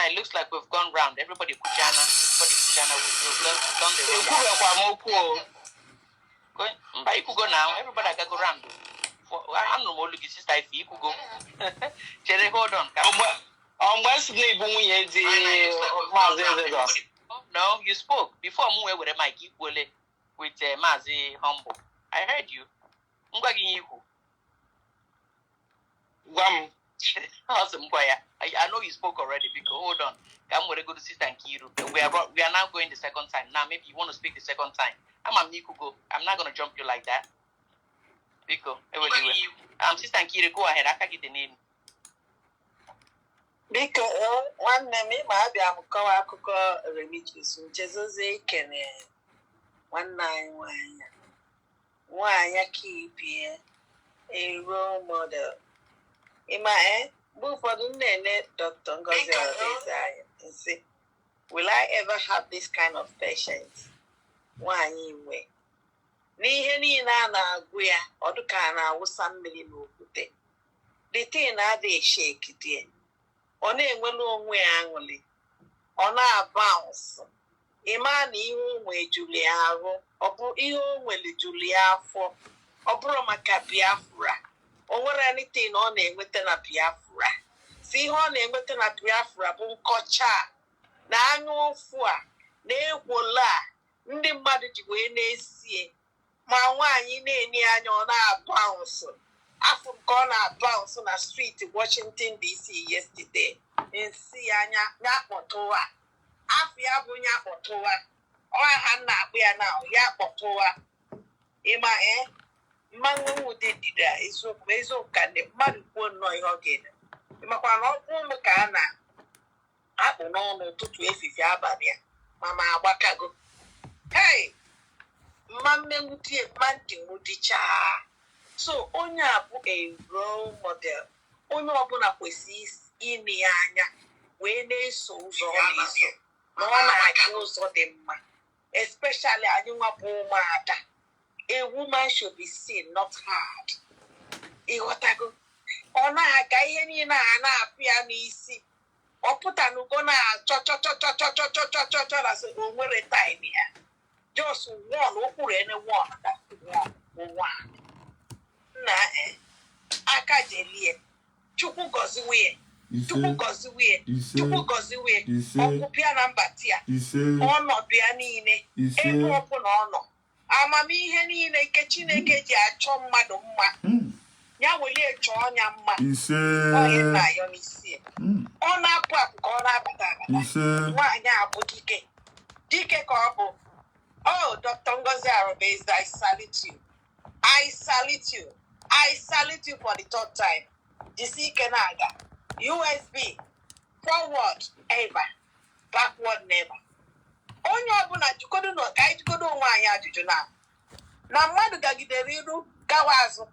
it looks like we've gone round. Everybody Kuchana, we've done the round. But you could go now. Everybody can go round. I'm no more looking sister if you could go. Cherry, hold on. No, you spoke before moving with a mic equally with Mazi Humble. I heard you. Awesome, I know you spoke already because hold on. I'm going to go to Sister Nkiru. We are now going the second time. Now maybe you want to speak the second time. I'm not going to jump you like that. Biko, Sister Nkiru, go ahead. I can get the name. Biko, one name, maybe I'm going to call Remijius, which is a 191. Why I keep here a role model. In my book for the name, Dr.Ngozi and say, will I ever have this kind of patience? Why anyway? Ni na guya or the kind of some million put the thing are they shake it in. On a well way annually. On our bounce. A man even way Julia or even will Julia for or Broma Capiafra. Or anything on a within a Piafra. See on a within a Piafra, Bunkocha. Nano Fua, Ne Wola, Ndimadi Wene see. My one in any annual bounce. After corner bounce on a street in Washington, D.C. yesterday. In Sianya, Napotoa. Afia Bunya Potoa. Or Hannah, we are now, Yapotoa. Ima Manu did that. It's so can the mother won't know your again. Imapano Kana. I don't know to if you are Babia. Mama Wakago. Hey, Mamma Muti, Manti Muticha. So, Onya book a role model. Ono Abuna Pussies in the Anya. When they so so. No one like those of them. Especially I knew a poor mother. A woman should be seen, not heard. Iwatago. Ona Gayani na pianisi. Or put an Ugona as a woman tiny. Just one or anyone that one. Na Akadelie. Chuku Goziwe. Chuku Goziwe. Okupia Nambatia. Ono Bianine. Epo open ono. Amami ihe niile nke Chineke ji achọ mmadụ mma. Ya wele chọọ nya mma. Onye na yo n'isi. Ọ na-apụ apụ ka ọ na-abata abata. Nwaanyị abụ dike. Dike ka ọ bụ. Oh, Dr.Ngozi ORABUEZE, I salute you. I salute you. I salute you for the third time. Jisi Kenaga. USB. Forward ever. Backward never. Onye ọbụla jikodo no ka jikodo onwe anyị ajụjụ na mmadụ gagidere iru gawa azụ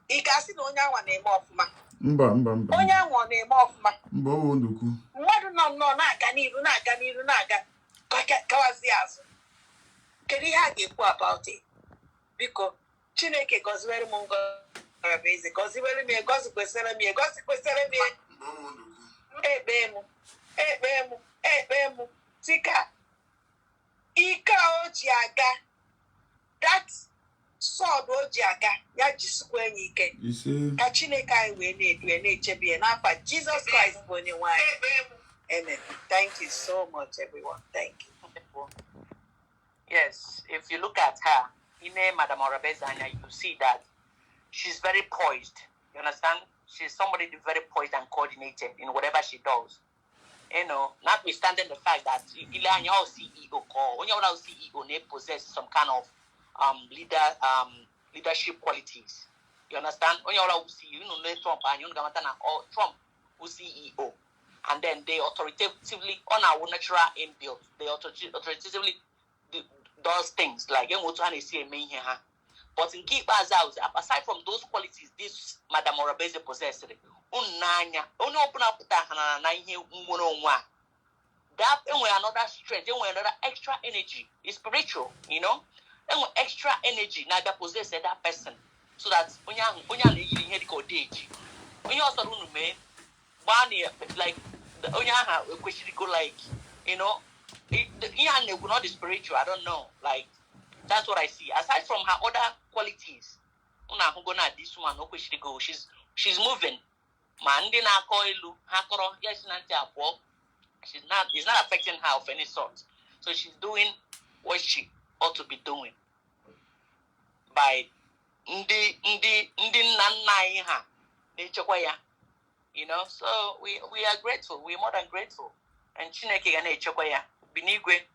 ị ga-asị na onye anwa na-eme ọfụma mba onye anwa na-eme ọfụma mba o ndukwu mmadụ nọ na-aga n'iru na-aga gawazi azụ kedu ihe a ga-ekwu about it biko Chineke gọziwere m ORABUEZE gọziwere m gọzikwesịrị m ekpe m tika Ika Ojiaga, that sword Ojiaga, ya jisikwa enyi ike. Ka Chineke anyị wee na-echebe ya n'afa Jesus Christ bụ onye nwe anyị. Amen. Thank you so much, everyone. Thank you. Yes, if you look at her, Madam ORABUEZE, you see that she's very poised. You understand? She's somebody very poised and coordinated in whatever she does. You know, notwithstanding the fact that Ilanya CEO or when you're CEO, they possess some kind of leadership qualities. You understand? When you're CEO, you know Trump and you know Trump who's CEO, and then they authoritatively on our natural inbuilt, they authoritatively does things like you want to see a main here. But in keep us out, aside from those qualities, this Madam ORABUEZE possesses. Unanya, only open up that another strength, another extra energy. It's spiritual, you know, and extra energy now that possesses that person. So that when you also like the only question go like, you know, not the spiritual. I don't know. Like that's what I see. Aside from her other qualities, this woman no question go. She's moving. Mandi na koilu hakoro yes she's not. It's not affecting her of any sort. So she's doing what she ought to be doing by ndi nana ha. You know, so we are grateful. We're more than grateful. And Chineke ga na-echekwa ya binigwe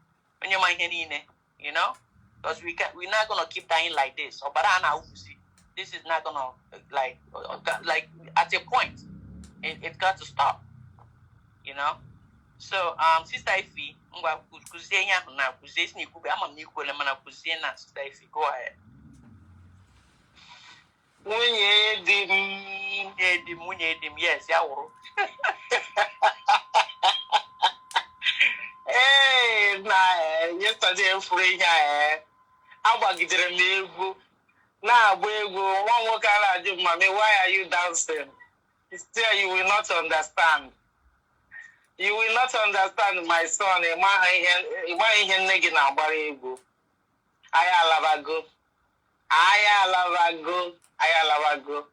onye ma ihe niile, you know, because we're not gonna keep dying like this. This is not gonna like at a point it got to stop, you know. So Sister Ife, ngwa kuzie ya na kuzie si nikube ama nikwele mana kuzie na Sister Ife, go ahead. Munye dim, yes, ya wuru. Hey, yesterday free here. Agbagidere m egwu na-agba egwu nwa nwoke a na-ajụ mami, why are you dancing? Still, you will not understand. You will not understand, my son. Ịma ihe nne gị na-agbara egwu. Anyị alabago.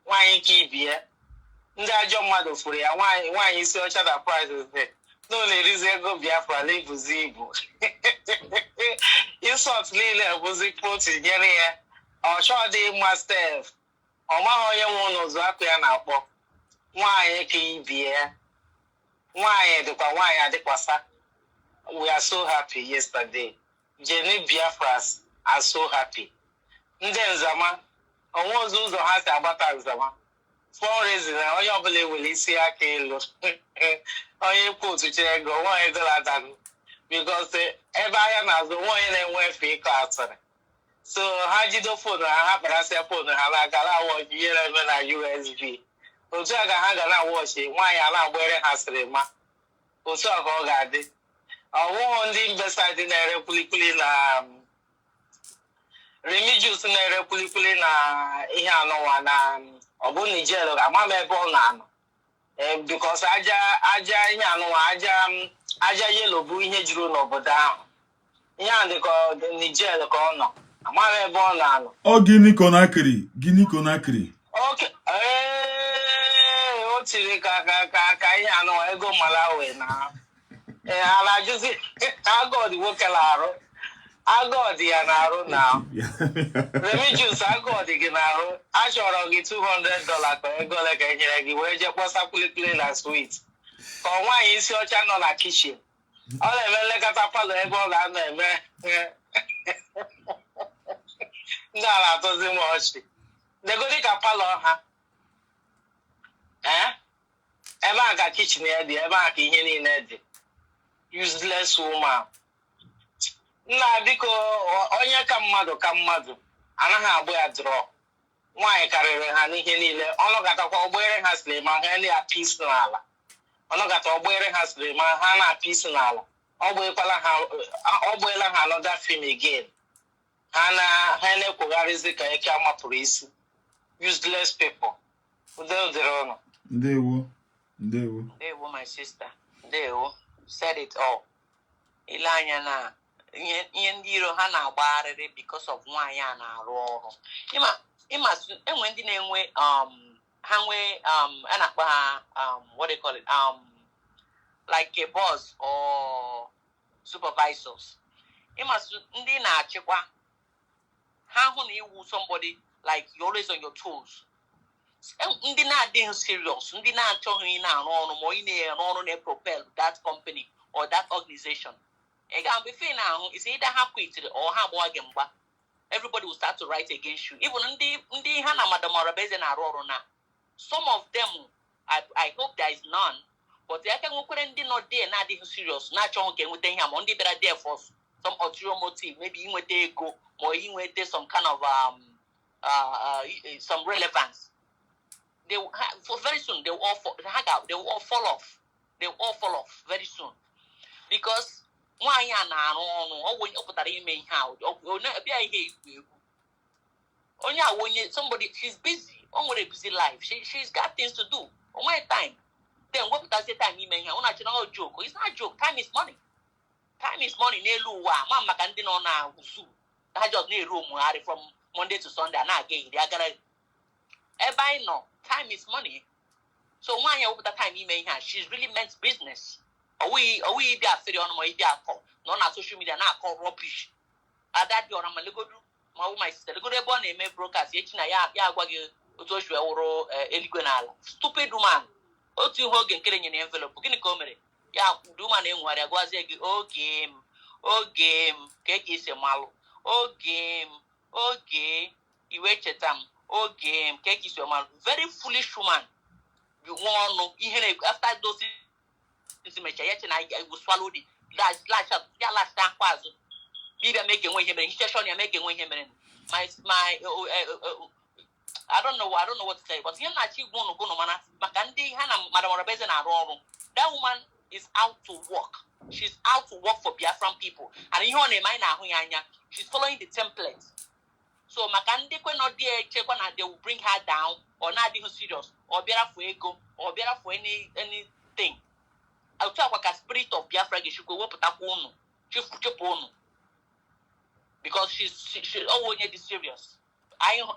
Nwaanyị ka ibie. Ndị ajọ mmadụ furu ya. Nwaanyị isi ọcha da prices dị. No na-erizi ego Biafra na-ebuzi ibu. Insult niile bụzi protein nyere ya. Ọ chọọ dị mma Steph. Ọ maghị onye nwe n'ụzọ akụ ya na-akpọ. Nwaanyị ka ibie. Nwaanyị dịkwa nwaanyị adịkwasa. We are so happy yesterday. Jenny Biafras are so happy. Ndị nzama, onwe ụzọ ha si agbata nzama. Fundraising na onye ọbụla ewere isi aka elu. Onye kwu otuche ego, nwaanyị dọla danụ. Because ebe ahịa na-azụ nwaanyị na-enwe efe ịkọ atụrụ. So ha jido fonu ha kparasịa fonu ha n'aka na-awọchi ihe na-eme na USB. Otu a ka ha ga na-awọchi nwaanyị a na-agbere ha sịrị ma. Otu a ka ọ ga-adị. Ọwụghụ ndị Mbesaịdị na-ere kwilikwili na Remijius na-ere kwilikwili na ihe anụnwa na ọ bụ Nigeria ga-ama m ebe ọ na-anọ. Because aja ihe anụnwa aja yelo bụ ihe juru n'obodo ahụ. Ihe a dị ka Nigeria ka ọ nọ. Ama m ebe ọ na-anọ. Ọ gịnị ka ọ na-akịrị? Okay. O tiri ka ihe anụnwa ego Malawi na ala juzi agod nwoke na-arụ. Agod ya na-arụ na Remijius agod gị na-arụ. A chọrọ gị $200 ka ego ole ka enyere gị wee jee kpọsa kwilikwili na sweet. Ka nwaanyị isi ọcha nọ na kichin. Ọ na-eme nlekọta palọ ebe ọ ga-anọ eme. Ndị a na-atụzi m ọchị. Negodi ka palọ ha. Ebe a ka kichin ya dị, ebe a ka ihe niile dị. Useless woman. Nna biko onye ka mmadụ anaghị agbụ ya drọ. Nwaanyị karịrị ha n'ihe niile. Ọnọgatakwa ọgbere ha sịrị ma ha na-apị isi n'ala. Ọnọgata ọgbere ha sịrị ma ha na-apị isi n'ala. Ọ gbeela ha another film again. Ha na-ekwugharịzi ka eke amapụrụ isi. Useless people. Udo dịrị ụnụ. Ndewo, my sister. Ndewo. Said it all. Ile anya na ihe ndị iro ha na-agbagharịrị because of nwaanyị a na-arụ ọrụ. Ịma enwe ndị na-enwe ha nwee a na-akpọ ha what they call it like a boss or supervisors. Ịma ndị na-achịkwa ha hụ na iwu somebody like you're always on your toes. Ndị na-adịghị serious, ndị na-achọghị ị na-arụ ọrụ ma ị na-arụ ọrụ na-propel that company or that organization. Ị ga-abụ ife na-ahụ is either ha quit or ha agbawa gị mgba. Everybody will start to write against you. Even ndị ha na Madam ORABUEZE na-arụ ọrụ na some of them I hope there is none, but aka nwekwere ndị nọ there na-adịghị serious na-achọghị ka enweta ihe ma ndị bịara there for some ulterior motive, maybe inweta ego ma inweta some kind of some relevance. For very soon they will all fall off. They will all fall off very soon because nwaanyị a na-arụ ọrụ ọ pụtara ime ihe ahụ ọbịa ihe ikwu egwu onye a onye somebody she's busy o nwere busy life she's got things to do o nwere time then what does the time you may have on a joke? It's not a joke. Time is money. Time is money. Nelu wa mama kandi no na usu. I just need room from Monday to Sunday and again they are gonna everybody know time is money. So one year over the time you may have, she's really meant business. Are we be a fairy on my call? No, not social media now call rubbish. At that your Amaligo, my sister, the good born name brokers, Yachina Yagwagi, Utoshua or Eliguanal. Stupid woman. O two Hogan killing an envelope, beginning comedy. Ya, do my name where I was oh game, cake is a malo, game, you wait at them, game, cake is your mal. Very foolish woman. You want no, even after those things, I will swallow the last time. Maybe I'm making way him and you're making way him and my I don't know what to say, but you're not you going to go no man. Makandi Hannah, Madam ORABUEZE and Aron. That woman is out to work. She's out to work for Biafran people. And you on a minor, she's following the template. So Makandi can not there check on her, they will bring her down or not being serious or better for ego or better for anything. I'll talk about a spirit of Biafra, she should go up with that one. Because she's always serious. I am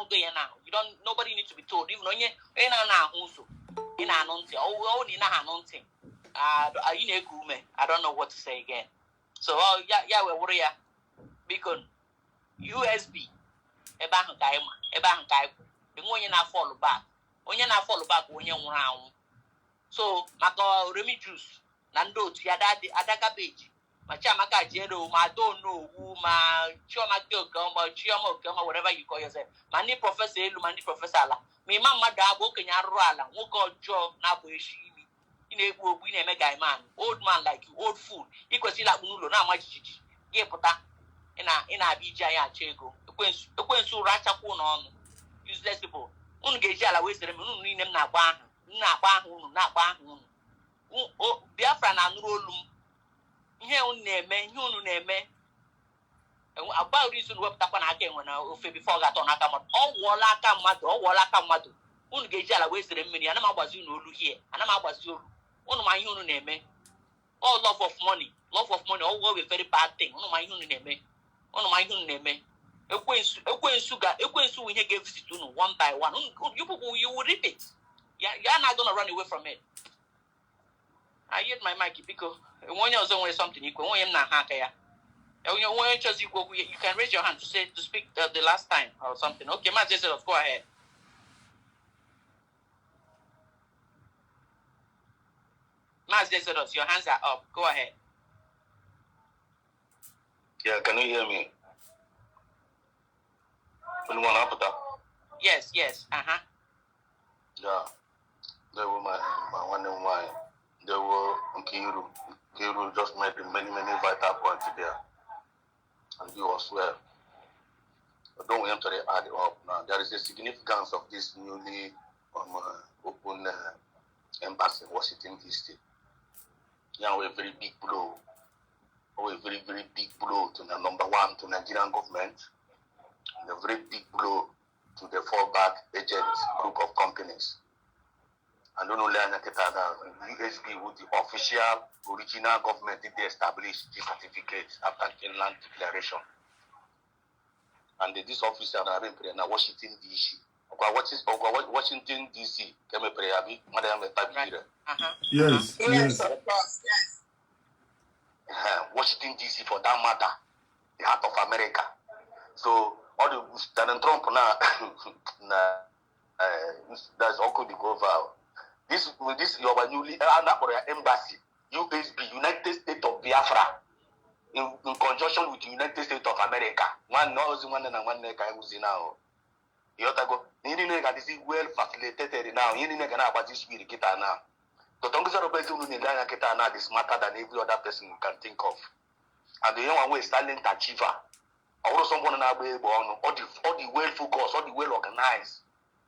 going now. You don't. Nobody needs to be told. Even when you in a non-thing. I don't know what to say again. So we're worried because USB. Follow back. When you not follow back when you round. So Mako Remijius Nando to Adaka page. Machamaka Jero, I don't know who my Choma Gilgama, Chioma Gama, whatever you call yourself. Mani Professor, Mani Professor. Me mamma da book in Yarala, who called Joe Nabuishimi. In a win a mega man, old man like you, old fool. Equal see like Nulo, not much. Ye pota in a BJA Chego. The Queen so Racha on useless people. Ungejala wasted them, not ban. Oh, Biafra and Rolum. Here on name, about this will work upon again when I before that on account. All Wallaka Madu. Ungejala wasted a million, and I was you know here, and I was you. One of my human name. All love of money, all will be very bad thing. One of my human name. One of my human name. A queen sugar, when he gave it to one by one. You will repeat. You're not gonna run away from it. I hit my mic because when you're always something equal, when you're not happy. You can raise your hand to speak the last time or something. Okay, Remijius, go ahead. Remijius, your hands are up. Go ahead. Yeah, can you hear me? Anyone up that? Yes. Yeah. They were my one and one. They were Nkiru. Nkiru just made many vital points there. And you as well. But don't enter the add up now. There is a significance of this newly open embassy in Washington DC. Yeah, a very big blow. A very big blow to the number one to Nigerian government. And a very big blow to the fallback agents group of companies. And don't only USB with the official original government did they establish this certificate after Finland declaration. And this officer are in Washington DC. Washington DC came a prayer, Madam Tabira. Yes. Washington DC for that matter, the heart of America. So all the Donald Trump now that's all could go over. This your newly embassy, USB, United States of Biafra, in conjunction with the United States of America. One knows one and one neck I was in now. You have to go. You this is well facilitated now. You need to about this week now. Dr.Ngozi is smarter than every other person you can think of. And the young one is talent achiever. Also someone now all the well focused, all the well organized,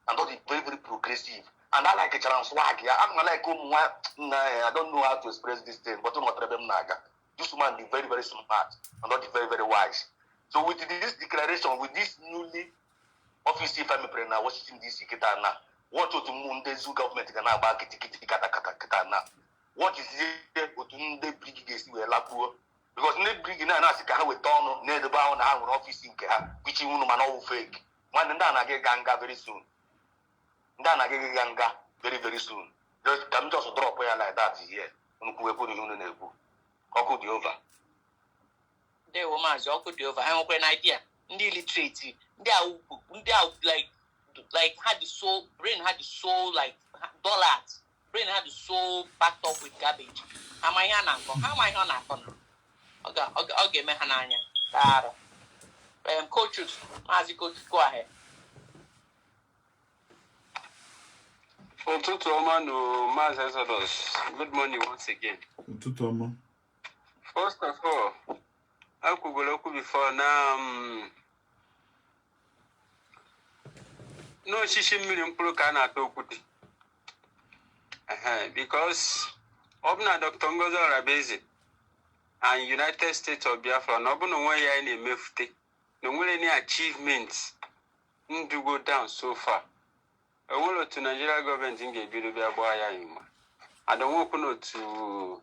and all the very progressive. And I like a swag. I'm like, I don't know how to express this thing, but I'm not naga. This woman is very smart and not very wise. So with this declaration, with this newly official family prayer now, Washington DC, What to Mundezu government can about kata na. What is it to the brig is to a lapu? Because ne brig na Nasika with Tono, near the bound our office in Kaha, which you man all fake. One and done again ganga very soon. Done again ganga very soon. Just come just drop where like that here. Unkuepo in Unebu. How could you over? They were my job could over. I have an idea. Illiterate. They are like had the soul, brain had the soul like dollars. Brain had the soul packed up with garbage. How am I on? Okay, me hananya. Coaches, as coach, go ahead. Good morning once again. Tutoma. First of all, I could go before now. No, Shishim million Purukana Tokuti. Because Obna Dr.Ngozi ORABUEZE and United States of Biafra, no one way any mefte, no one any achievements to go down so far. I want to Nigeria government in Gabriel Boya. I don't want to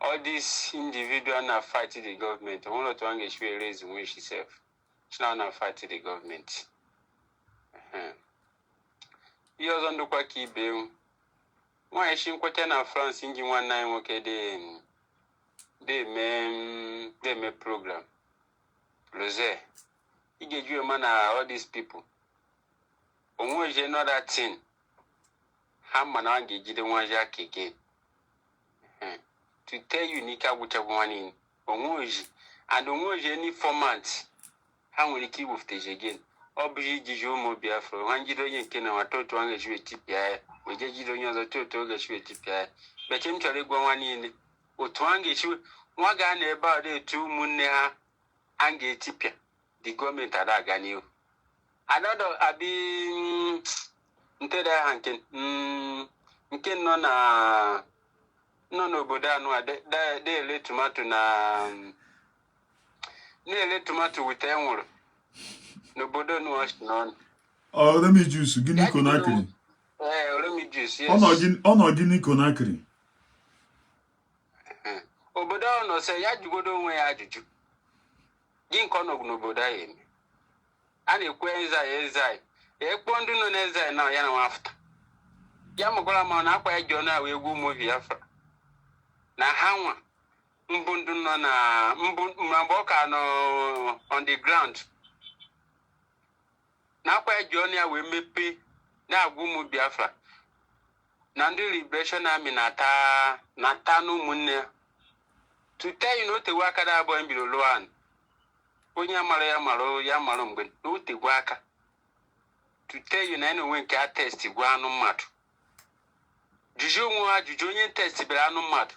all these individuals are fighting the government. I want to engage with raise when she self. She's not fighting the government. He was on the Quaki Bill. Why is she quoting France in 19 okay? They may program. Rose, he gave you a man all these people. On you know that thing. How man I get the one jack again. To tell you, Nika, which I want in. And on any format. How will you keep with the again? Obji Jijomo Biafra, 100 yen can our total language with TPI, we get you on the total language with TPI. But him to go one in, or twang issue, one guy about it, 2 Munea, and get Tipia, the government at Agani. Another Abi Nteda Hankin, Nkin no Bodano, they let tomato na nearly tomato with Emerald. Nobody knows none. Oh, Remijius, Guinea Conakry. Remijius, yes. Honor Guinea Conakry. Oboda no say ya jugodo nwe ya juju. Ginko no noboda yin. Ani kwenza yezai. E kpondu no nezai na ya na after. Ya mokola ma na akwa ejo na we gu mo Biafra. Na hanwa mbundu no na mboka no on the ground. Na kwa Johnny we mepe na agumu Biafra. Nandi Liberation Army nata no munne. To tell you not the waka da boy below loan. Onya maro ya maro mgbe no te waka. To tell you na no wen ka test gwa anu matu. Juju nwa juju onye test bere anu matu.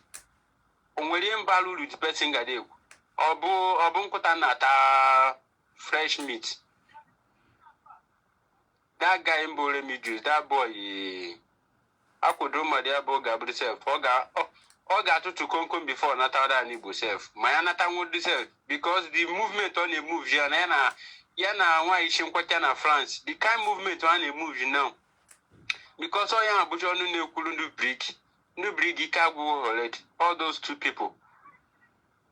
Onwere mbalu lu di person ga dey. Obu nkuta nata fresh meat. That guy in Remijius, that boy, I could do my dear boy Gabriel self. Oga to come before Natada Nibu self. My Anata would self because the movement on a move, Yana, why is Quatana France? The kind movement on a move now. Because I am Bujon no Kulundu Brick, no Brigikago already, all those 2 people.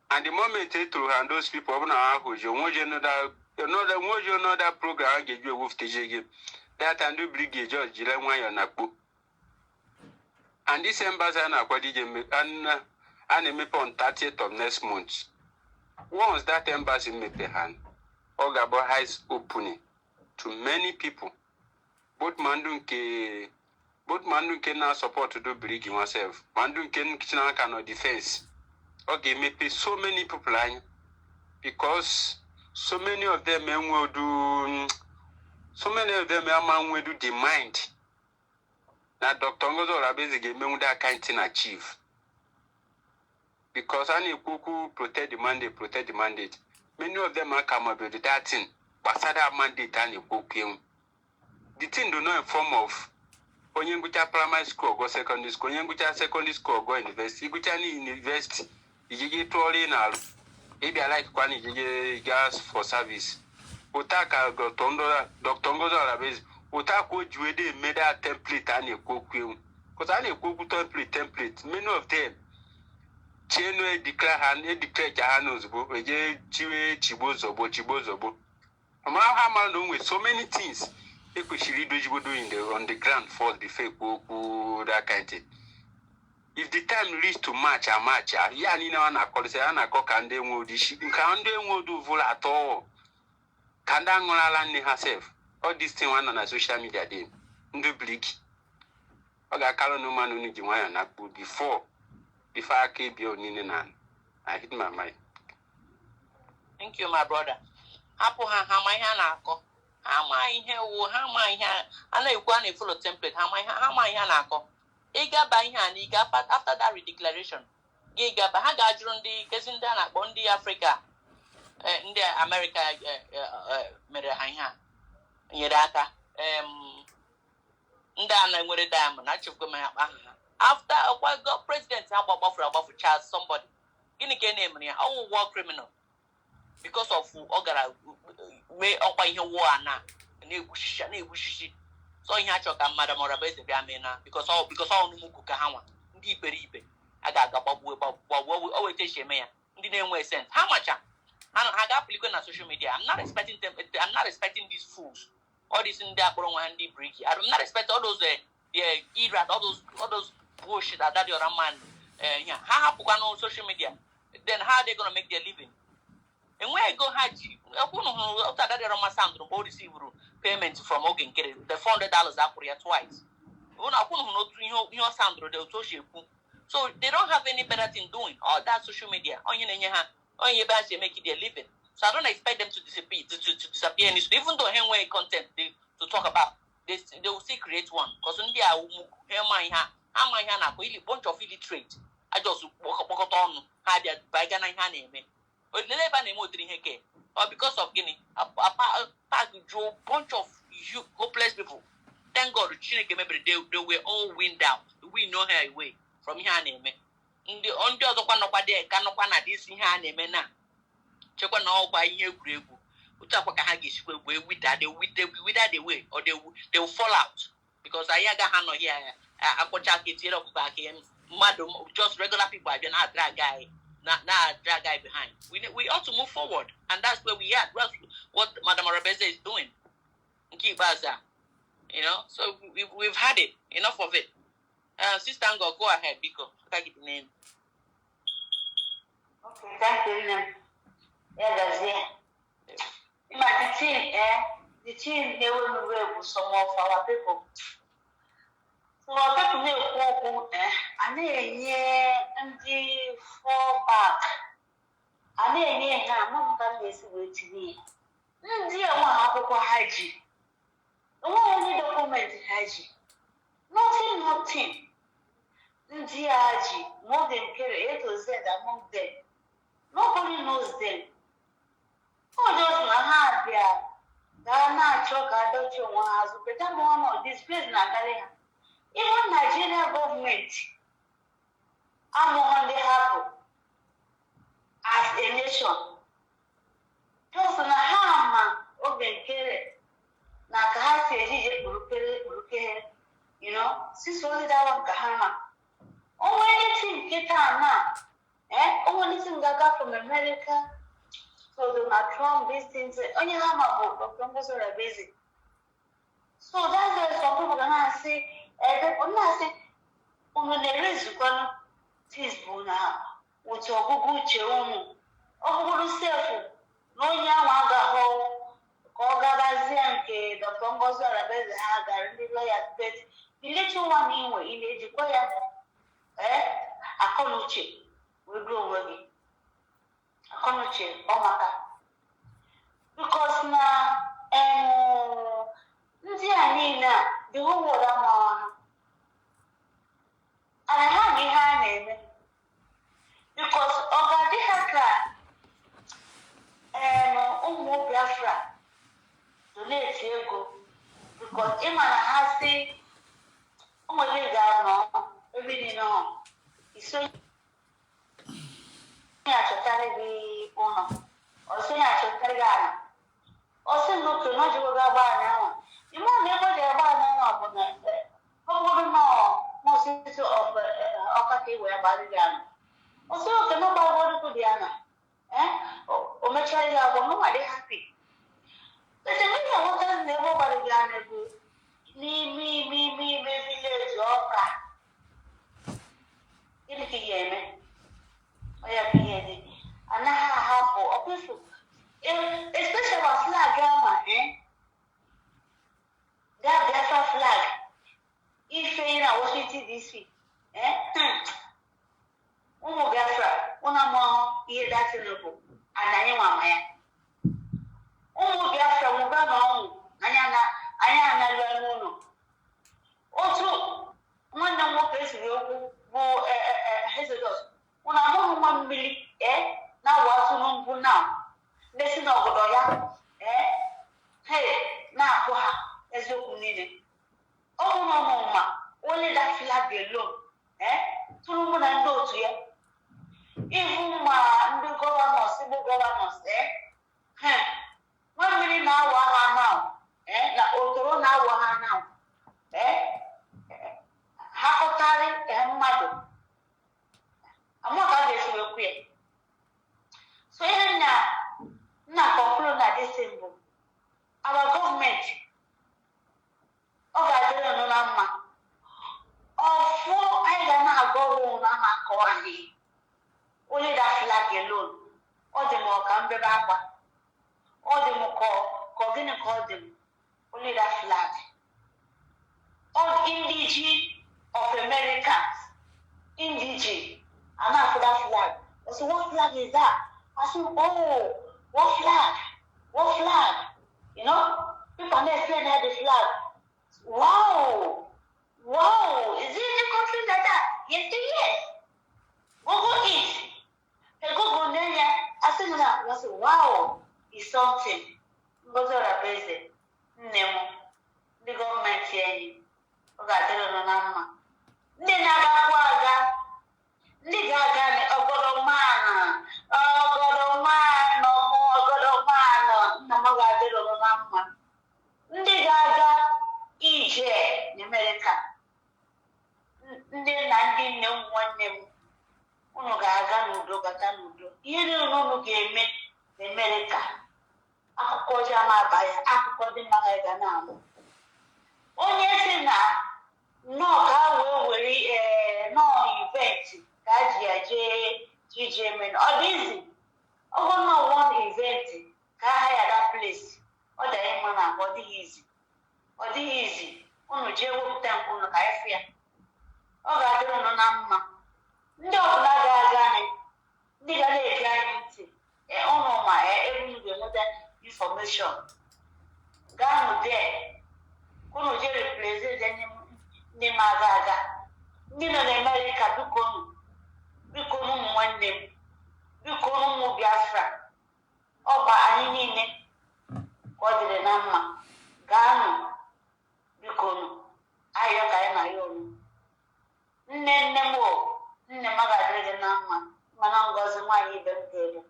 And the moment they through and those people, you know that program I gave you with TJ. That and do brigade George Jilemwa Naku. And this embassy and a map on 30th of next month. Once that embassy make the hand, Ogabo has opening to many people. Both Mandunke now support to do brigade oneself. Mandunke cannot defense. Okay, maybe so many people because so many of them will do. So many of them will do the mind. Now, Dr.Ngozi ORABUEZE gave me that kind of thing achieve. Because I need to protect the mandate. Many of them are come about that thing. But that mandate and the thing do not inform of when you go to primary school, go secondary school, when you go to secondary school, go university, you go to university, you get to all in all. Maybe I like when you gas for service. Utaka Dr.Ngozi ORABUEZE Utako Jude made a template and a cook. Because I need cook template. Many of them. Chenwe declare Jahanos, Chibozobo. How with so many things. They could she do on the ground for the fake that kind of thing. If the time reach to match, yeah, you know, I call say, I can do this. Can do full at all. Can land herself. All this thing one on a social media day. Do bleak. I got Carol no man who need you before I came beyond Ninan. I hit my mind. Thank you, my brother. Hapo how my hand how my hair, and I go and follow template. How my hand Ega by hand, after that declaration. Giga Bahagajun the Kesindana, Bondi Africa, in the America, Medahaya, Yedata, Ndana with a diamond, not you go after a while, got president, how about child somebody. In a name, our war criminal. Because of Ogara, may open your war now, and you wish. So in Hachoka, Madam ORABUEZE, because all Mukukahawa, deep. I got what we always take a mayor. Didn't make sense. How much? I got people on social media. I'm not expecting them. I'm not expecting these fools. All this in there, and deep bricky. I'm not expecting all those era, all those bullshit that the other man. How on social media? Then how are they gonna make their living? And where I go, Haji, after that, all receive payment from Ogechukwu Nkere, the $400 up here twice. So they don't have any better thing doing. All that social media, on your make it their living. So I don't expect them to disappear. Even though anyway content to talk about, they will still create one. Because in there, I'm a bunch of illiterate. I just walk on, had their bagana name. But the labor name or because of Guinea, a bunch of hopeless people. Thank God, they were all wind out. We know her way from here name. In the on the other one of there, cannot this in her name now. Check on all by here, grave. Utapakahagis with that, they with that way, or they will fall out. Because I hano here, I put out it here back in, madam, just regular people, I don't have drag guy. Not drag guy behind. We ought to move forward, and that's where we are. That's what Madam ORABUEZE is doing. Keep us, So we've had it. Enough of it. Sister Ngo, go ahead, Biko. Take it name. Okay, thank you. Yeah, that's it. The team, they will move some of our people. So I got to know, and the fall back. And then, I'm not going to me. Dear, one half of Haji. Only document Haji. Nothing. Dear Haji, more than carry A to Z among them. Nobody knows them. Oh, just my heart there. Ghana, Choka, don't you want to pretend one of these places? Even Nigeria government, I'm on the harbor as a nation. Just na hama Nkere na kahasi eji burukere, since only that one kahama. Oh, anything get now, oh, anything that got from America. So Donald Trump, these things, only hama Dr.Ngozi ORABUEZE. So that's why some people gonna say. Things with your Google Cheromu. Oh, self, no Yamaga Kogabazianke, Dr.Ngozi ORABUEZE Hagar, the lawyer, but the little one in the Educoya, a conuche will grow with me. A conuche, Omaka. Because now, the whole world I have behind him because Ogadi Haka Biafra donate go because Emmanuel has said, everything no. So I should carry the owner. Or say I should carry also no to not go now. You know, never there about no sister of Okati where Badiana. Also, cannot buy water to Diana. Or material, nobody happy. But the way I want to never Badiana do. Me, village opera. Anything, yeah, I have been and I have for official. Especially our flag, that flag. If in Washington DC, Biafra, year that's in the book, and I am Biafra, I am also, one more place will hesitate. When I want 1 million, now what's now? Listen, hey, now, as you need it. Oh, no, ma. Only that flag alone. To woman and go to you. Even the governors, civil governors, 1 million now, now. Now, now. Hakotari, mother. I'm not going to be queer. So, now, conclude that this symbol. Our government. Oh, I don't know. Oh, I don't know. Only that flag alone. All the more come back. All the more call them. Only that flag. All indigenous of Americans. Indigenous. I'm not for that flag. I said, what flag is that? I said, oh, what flag? What flag? You know, people understand how the flag. Wow! Wow! Is it a country like that? Yes, Go eat. Go there. I said, no. I said, wow! It's something. ORABUEZE. Nemo. The government here. Ogadero. Then I ndị ga-aga ije n'Amerika, ndị na ndị nne m nwanne m, unu ga-aga n'udo bata n'udo. Ihe niile unu ga-eme n'Amerika, akụkọ ọjọọ ama abaya, akụkọ dị mma ka ga na-amụ. Onye si na nnọọ ka wee were nọọ iventi ka a ji ya jee eme ọ dịzi ọgụ nọ one iventi ka aha ya da place ọ dara ịma na ọ dịghị izi unu jee wepụta nke unu ka efu ya ọ ga-adịrị unu na mma. Ndị ọbụla ga-aga anyị, ndị ga na-ege anyị ntị unu ma ebe unu ga-enweta infọmeshọn gaa nụ dee ka unu jee represent ndị ma aga ndị nọ n'Amerika. Biko ụmụ nwanne m, biko ụmụ Biafra, ọba anyị niile ka ọ dịrị na mma. Gaanụ biko ayọ ka anyị na ya olu. Nne m nne m ga-adịrị gị na mma. Mana Ngozi nwaanyị ibe m ga-elu,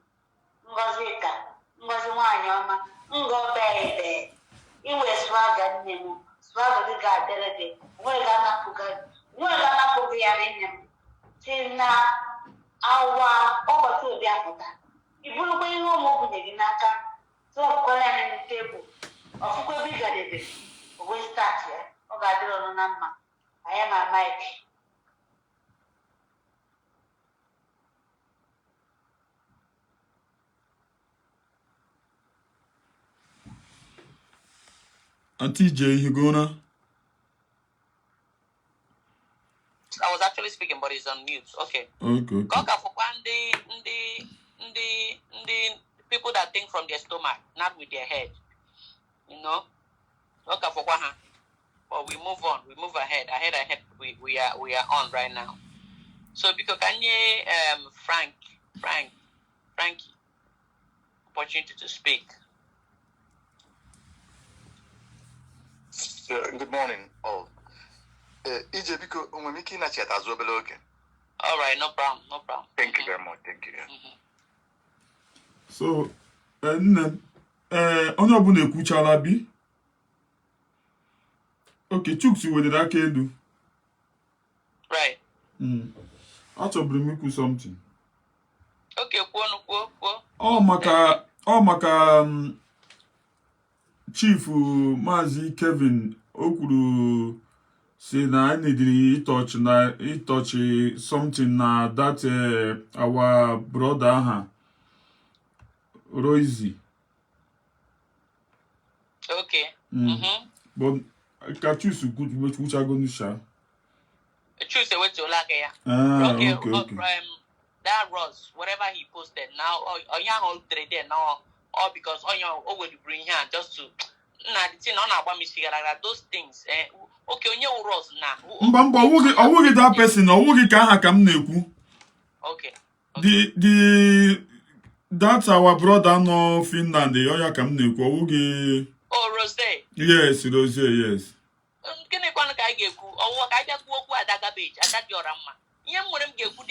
Ngozi ka Ngozi nwaanyị ọma, Ngobe ibe iwe swaga nne m, swaga gị ga-adịrị gị, nwere ga-anapụ gị ya nne m. Si na awa ọgbata obi apụta, iburukwa ihe ụmụ obunye gị n'aka, tụọpụkwara ya n'ime tebụl, ọfụkwa ebe ị gadebe, o wee start ya, ọ ga-adịrị ọnụ na mma. Anyị ma Mike. Auntie J, you gonna? I was actually speaking, but it's on mute. Okay. Okay. Koka for the people that think from their stomach, not with their head. You know? Koka for Kwaha. But we move on. We move ahead. Ahead. We are on right now. So because Kanye Frankie opportunity to speak. Good morning, all. EJ, because when we can chat as well, okay. All right, no problem. Thank you very much. Thank you. So, onye ọbụla ekwuchala bi? Okay, Chuks with that can do. Right. Acho brimiku something. Okay, go. Maka Chief Mazi Kevin Okuru say na I need to touch something na that our brother Royzi. Okay. But I choose good which are going to share. Choose a way to like ya. Okay. That Ross, whatever he posted now, or young old there now, or because on your over the bring here just to nah the thing on about me like those things. Okay, on your Ross now. Mbamba, owoge that person, owoge ka ha kam na-ekwu. Okay. That's our brother no Finland. Oya kam na-ekwu owoge. Oh, Rose. Yes, Rose, yes. Kene kwanu ka ga-ekwu owo ka ga kwuo okwu ada garbage ada dị ọra mma. Ihe m nwere m ga-ekwu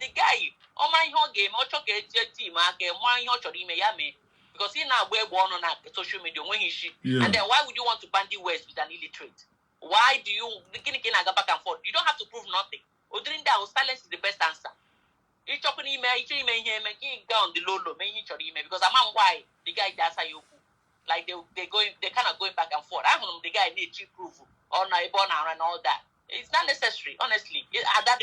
the guy ọma ihe ọ ga-eme ọ chọ ka eje team aka ma ihe ọ chọrọ ime ya mee because he na-agba egbe ọnụ na social media onweghị isi. And then why would you want to bandy words with an illiterate? Why do you gịnị ka ị na-aga back and forth? You don't have to prove nothing. Odiri ndị ahụ silence is the best answer. Ịchọkwa ime ihe eme ka ị gaa on the low mee ihe ị chọrọ ime because ama m why the guy ji asa ya okwu. Like they kind of going back and forth. I don't know the guy need to prove or not born and all that. It's not necessary, honestly. I don't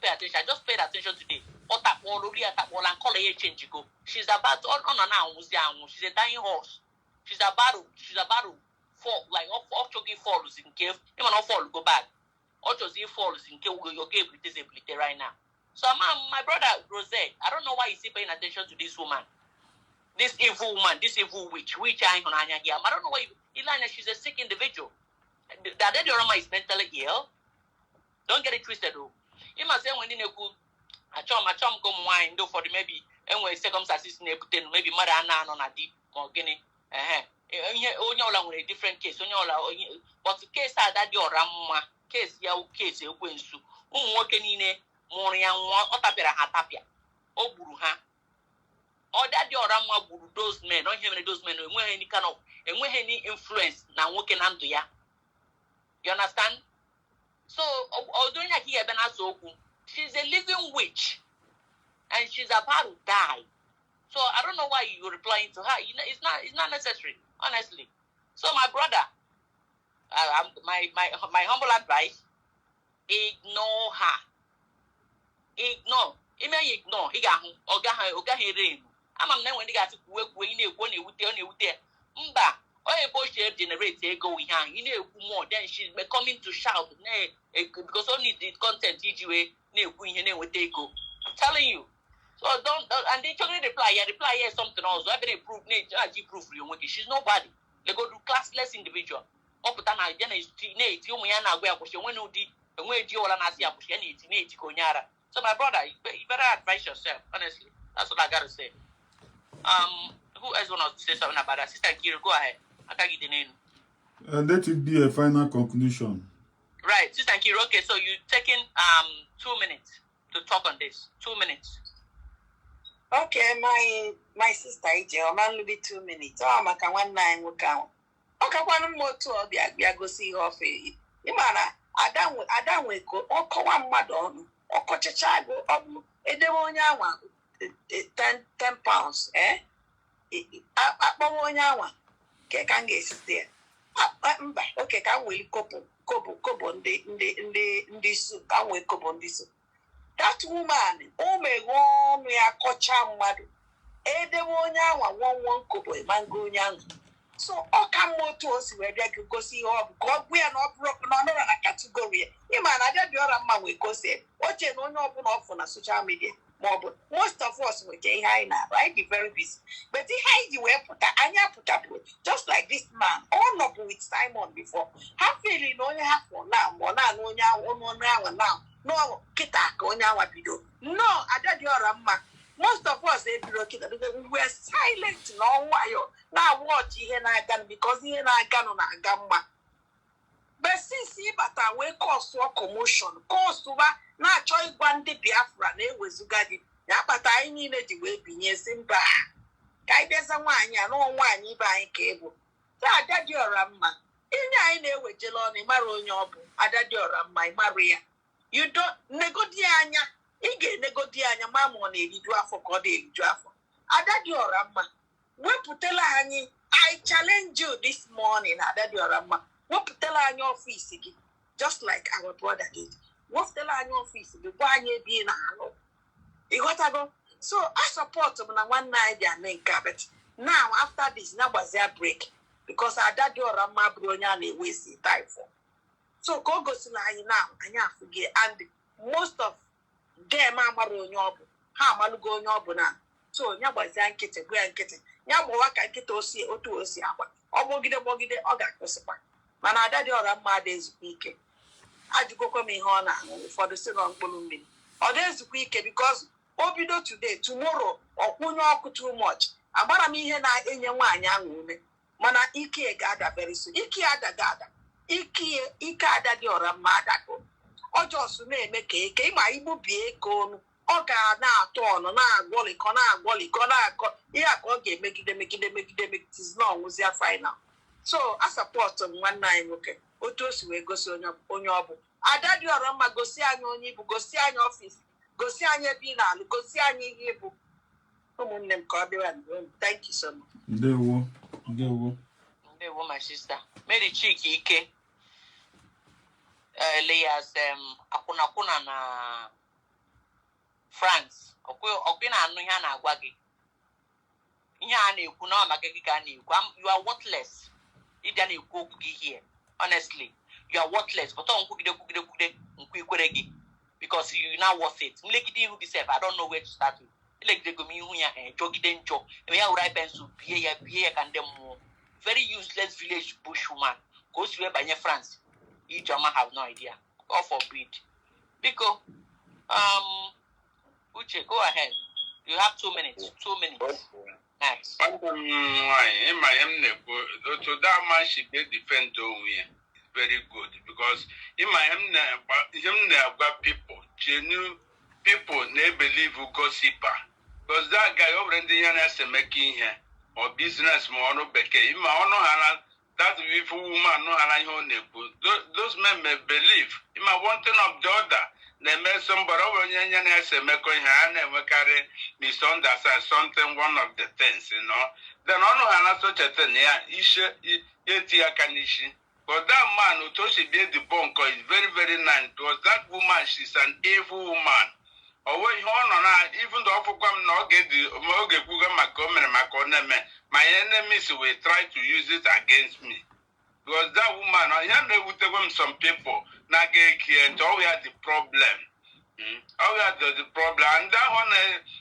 pay attention. I just paid attention today. And call her change go. She's about she's a dying horse. She's about to fall like off choking falls in cave. Even not fall go back. Or just falls in cave your game with disability right now. So my brother Rose, I don't know why he's paying attention to this woman. This evil woman, this evil witch I don't know why Ilana, she's a sick individual. The Adediorama is mentally ill. Don't get it twisted though. You must say when you go a chum come wine do for the maybe and when circumstances maybe mother Anna on a deep or guinea. Only a different case, but the case that your Rama case case wins to working in Morian Otapera Hatapia. O Buruha. Or that your Rama Buru, those men, not him and those men, and when any kind of and when any influence now working under ya. You understand? So although here she's a living witch and she's about to die. So I don't know why you're replying to her. It's not necessary, honestly. So my brother, my humble advice, ignore her. Ignore. I'm when they got to work when you Mba, or generate ego we hang, more than she's coming to shout, because only the content with ego. I'm telling you. So don't and they totally reply yes something else. I can prove proof you she's nobody. They go to classless individual. Up with an identity is teenage, you may not wear when you did and where you all any teenage konyara. So my brother, you better advise yourself, honestly. That's what I gotta say. Who else wanna say something about that? Sister Kira, go ahead. I can't get the name. Let it be a final conclusion. Right, Sister Kira, okay, so you're taking 2 minutes to talk on this. 2 minutes. Okay, my sister Ije, I'm only 2 minutes. Oh, I can 1 will count. Okay, one more to be go see her face. Imana, I don't wake up. Okay, one madon. Okay, Chicago. Edemonya 10 pounds. Abamonya can get there. Okay, can we kobo this can we kobo this. That woman, me a kocha madu. Edemonya one kobo mango nyang. So, all come more to us where they could go see her because we are not broken on a category. You man, I did your man will go say, what you know, open up on a social media. Most of us will get high now, right? You're very busy. But the high you were put up with, just like this man, all up with Simon before. Half really know you have for now, more now, now. No, kita, go now, what we do. No, I did your man. Most of us, we were silent no while. Now watch he and I can because he and I can on a gamma. But since he but I will cause for commotion, cause over now choice one day Biafra, was Zugadi. Yeah, but I needed the way being simba. Kaideza nwanyị a no nwanyị ibe anyị ka ebo. Ta adadi ora mma. Ihe anyị na-ewejele ọnụ ịmara onye ọ bụ adadi ora mma ịmara ya. You don't negodi anya. Ị ga-enegodi anya ma ọ na-eriju afọ ka ọ na-eriju afọ. Adadi ora mma. Wepụtala anyị. I challenge you this morning, Adadi ora mma. Wepụtala anyị ọfịs gị. Just like our brother did. Wepụtala anyị ọfịs gị gwa anyị ebe ị na-alụ. Ị ghọtago? So I support them na one night they are named Cabot. Now after this, now was their break because I did your Rama Bronya and waste time for. So go to now, and you forget, and most of them are Maronyob, how Malugo Yobuna. So now was their kitten, grand kitten. Now work I get to see or to see our Obogida Bogida Ogachukwu. Man, I did your Rama days week. I do go coming on for the second Bolumbi. Or there's week because. Obido today, tomorrow, or kunyo too much. Abara mi he na enye nwanyị ahụ ume. Mana ike gada very soon. Ike ada gada. Ike ada dị ọra mma adako. Ọjọọ su na-eme ka eke ịma igbu bie ego ọnụ. Ọ ga na-atọ ọnụ na-agwọlikọ na-akọ. Ihe a ka ọ ga-emegide. It is not nwụzia final. So, I support nwanne anyị nwoke. Otu o si wee gosi onye ọ bụ. Ada dị ọra mma gosi anyị onye ibu, gosi anyị ọfịs. Gosi anya bi na alu, gosi anya ihe bụ ụmụnne m ka ọ dịwa n'ụlọ. Thank you so much. Ndewo, my sister. Mary Chiki Ike. Elias akwụna na France. Okwe na anụ ihe a na-agwa gị. Ihe a na-ekwu na maka gị ka a na-ekwu. You are worthless. Ị bịa na-ekwu okwu gị here. Honestly, you are worthless. But ọ nkwugide nkwu ikwere gị. Because you're not worth it. I don't know where to start with. Very useless village bush woman. Goes to by France. You German have no idea. God forbid. Because Uche, go ahead. You have 2 minutes. 2 minutes. Nice. So that man should be defended. Very good because in my got people, genuine people, they believe who gossiper. Because that guy over in the US making here or business more no beke. In my honor, that beautiful woman no those men may believe. In my one thing of the other, they met somebody over in the US making here and we carry misunderstand something one of the things, you know. Then honor such a thing, yeah, but that man who told she be the bunker is very, very nice. Because that woman, she's an evil woman. Or when you honor, even though for come not get the my enemies will try to use it against me. Because that woman, I know with some people, not get here, and all we had the problem. All we had the problem, and that one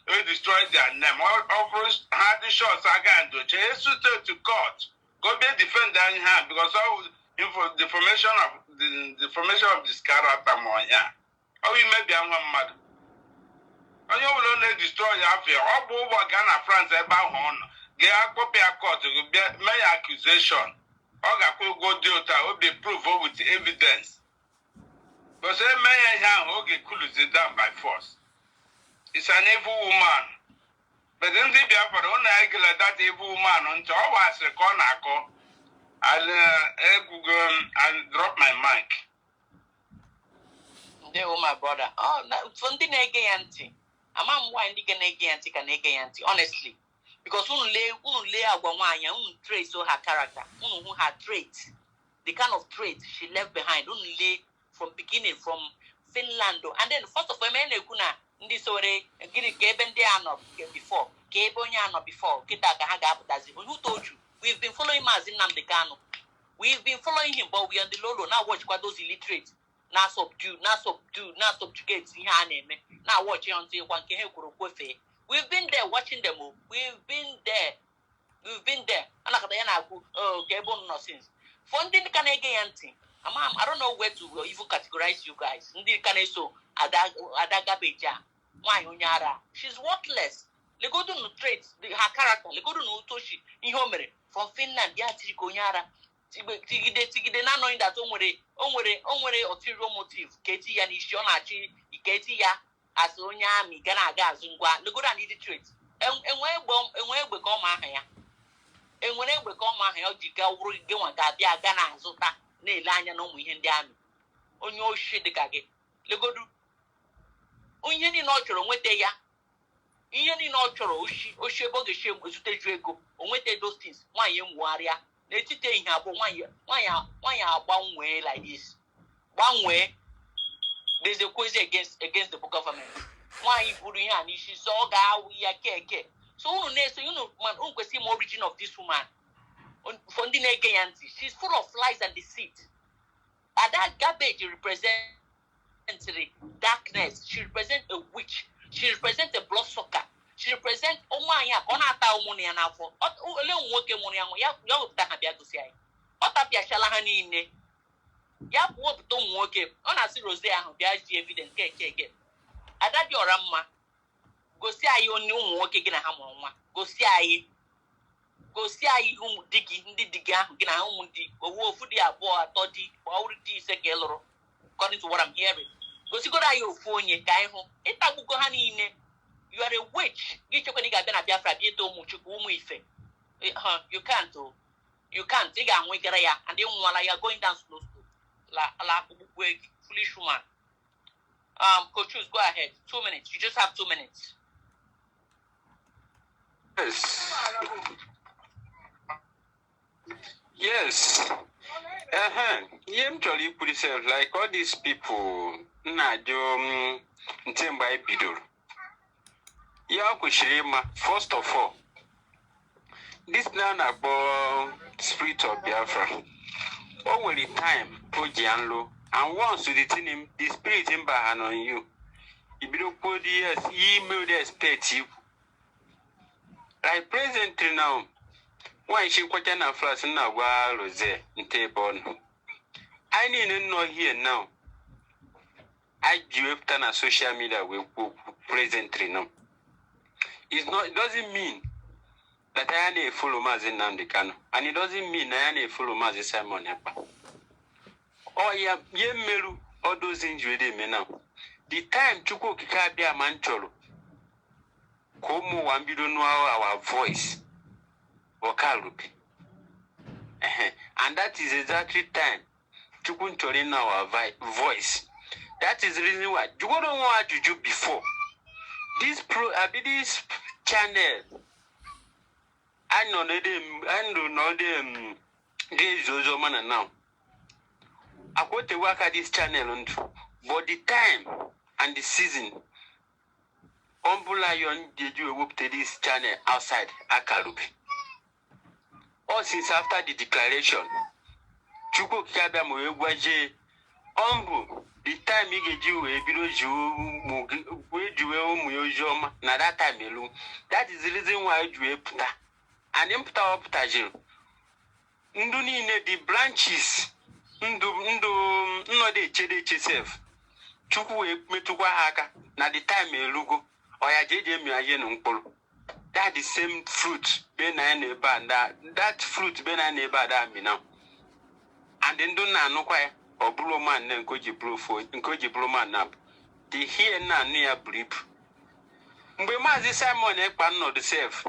will destroy their name. Of course, had the shots again to chase to court. Go be defender in hand because all. The formation of this character more, yeah. Or we may be a mad. And you will only destroy your affair. All over Ghana, France, about one. Get a copy of court to be my accusation. Or go delta will be proved with evidence. But say, may I have okay, cool is done by force. It's an evil woman. But then they be up for only like that evil woman until I was a corner. I'll Google and drop my mic. Oh, my brother. Oh, something again. I'm winding again. Honestly, because lay trace so her character, who her traits, the kind of traits she left behind, lay from beginning from Finland, and then first of all, kuna this already before, who told you? We've been following Mazin Namdekano. We've been following him, but we are on the low. Now watch what those illiterates. Now subjugate. Now watch until one can we've been there watching them. We've been there. And Gabon nonsense. Funding can again. I don't know where to even categorize you guys. Why Unyara? She's worthless. Legodu no traits, her character, Legodu no Toshi, Ihomere, from Finland, Yatikonyara, Tigide, not knowing that Omere, ulterior motive, Katie and Ishonachi, Iketia, as Onyami, Ganaga, Zungwa, Legodu and the traits. enwe egbe ka ọma aha ya enwere egbe ka ọma aha ya o ji ga wụrụ gị nwa ga-abịa ga na-azụta na-ele anya na ụmụ ihe ndị amị onye oshi dịka gị legodu onye niile ọ chọrọ nweta ya ihe niile ọ chọrọ oshi ebe ọ ga-eshi ezuteju ego o nweta those things nwaanyị enwugharịa n'etiti ihe abụọ nwaanyị agbanwee like this gbanwee there's a question against the government nwaanyị buru ihe a n'isi so ọ ga-awụ ya keke so unu na-eso unu kwesịrị ime origin of this woman for ndị na-ege ya ntị she's full of lies and deceit and that garbage represents darkness. She represents a witch. She represents a bloodsucker. She represents Omaya, Onata Omonia for Leon Woke Monia, Yahabia to say. Otapia Shalahanine. Yap wop don't work it. On a zero there, there's the evidence. Get. At that your Ramma. Go see I you new work again a hammer. Go see I whom digging the digger, get a home, or wolf for the abo, toddy, or the according to what I'm hearing. Because you got your phone, you die home. You are a witch. You can't. You can't. Take a week and then while you are going down slow. Foolish woman. Coach, go ahead. 2 minutes. You just have 2 minutes. Yes. You actually put yourself like all these people. Najo Ntemba Epidur. First of all, this now about spirit of Biafra. Over the time, Ojianlo, and once you detain him, the spirit in Bahan on you. If you don't put yes, he will expect you. Like presently now, why she quite na flash na wa Rose Ntebon. I need to know here now. I do after na social media we presently now. It doesn't mean that I am a follow Mazi Nandikano, and it doesn't mean I am a follow Mazi Simon Epa. Oh yeah, ye melu all those things you did me now. The time Chuko Kikabia Mancholo. Komu Wambido know our voice. Okalupi. And that is exactly time Chukun Torina our voice. That is the reason why you don't know what to do before. This channel, I know them days those man now. I got to work at this channel but the time and the season Ombulayon did you whoop to this channel outside Akalupi. All since after the declaration, Chuko Kabamu Waje Ombu, the time he gave you a video, na that time alone. That is the reason why you put that. And then put up Tajil. Nduni the branches, no de chede chesef. Chuku metukwa haka, na the time a logo, or ya JJ mi that the same fruit, that fruit ben and neighbor that me now. And then do na no quite or blue man then go you blue for encourage blue man nap. The here na near blip. Mbemazi Simon Ekpan no the self.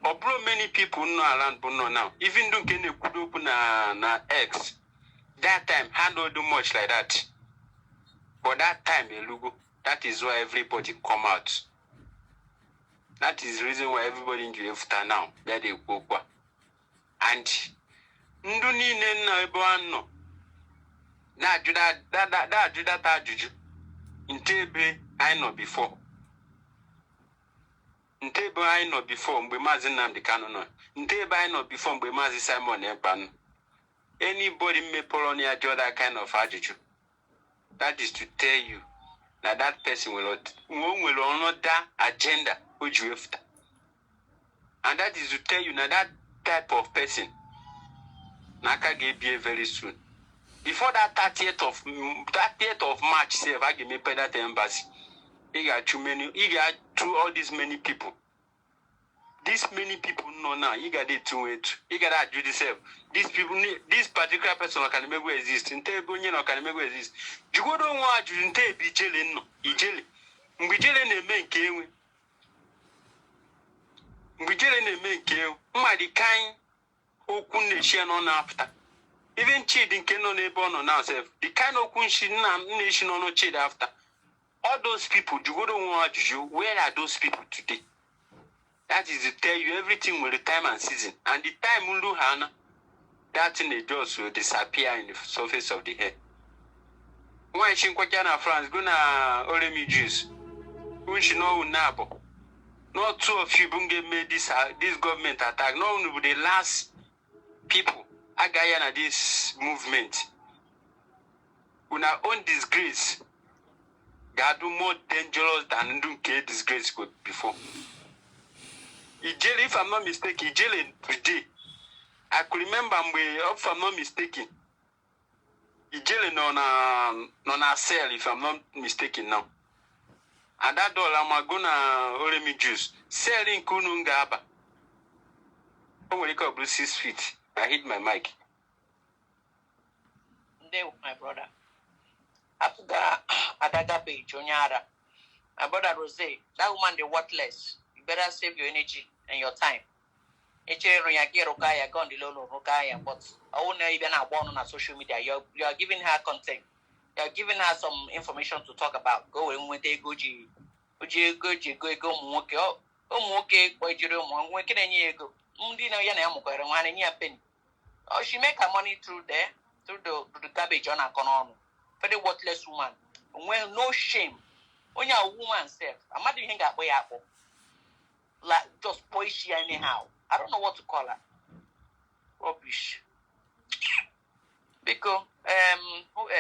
Or blue many people no around Bono now. Even don't get a good open na X. That time handle do much like that. But that time Elugo, that is why everybody come out. That is the reason why everybody in Jufta now, that they go. And Nduni Nena Eboano. Now, that juju. In Tebe, I know before. In Tebe, I know before, Mbemazin the canon. In Tebe, I know before, Mbemazi Simon Eban. Anybody may Polonia draw that kind of attitude. That is to tell you that that person will honor that agenda. And that is to tell you now that type of person Naka gave you very soon. Before that 30th of March, say if I give me pay that embassy, he got too many, he got through all these many people. These many people know now, he got it to it. He got to do this. These people, this particular person can make exist. In Tebunian or can make exist. You go don't want to be jelly, no, he jelly. We jelly and men came. Mgijere na-eme nke mmadụ kind okwu na-eshi nọ na-apụta. Even Chidi nke nọ n'ebe ọ nọ now self, the kind okwu na-eshi nọ Chidi after. All those people, where are those people today? That is to tell you everything with the time and season. And the time will Hana, that thing they just will disappear in the surface of the earth. When she Kwajana France, gonna Remijius, who she know Nabo. Not two of you made this government attack. No one will the last people Agayana this movement. With our own disgrace. God do more dangerous than Ndunke disgrace could before. If I'm not mistaken, today. I could remember if I'm not mistaken. On a cell, if I'm not mistaken now. And that dollar I'm gonna Remijius. Selling Kunungaba. I will call 6 feet. I hit my mic. There, my brother. After Adaga Bay, Jonyara, my brother Rose, that woman, they worthless. You better save your energy and your time. But I won't even have one on social media. You are giving her content. You are giving her some information to talk about. Go and when they go, she make her money through there, through the garbage on her corner. Very worthless woman. When no shame. When you're a woman self, I'm not even that way apple. Like just boy she anyhow. I don't know what to call her. Rubbish. Because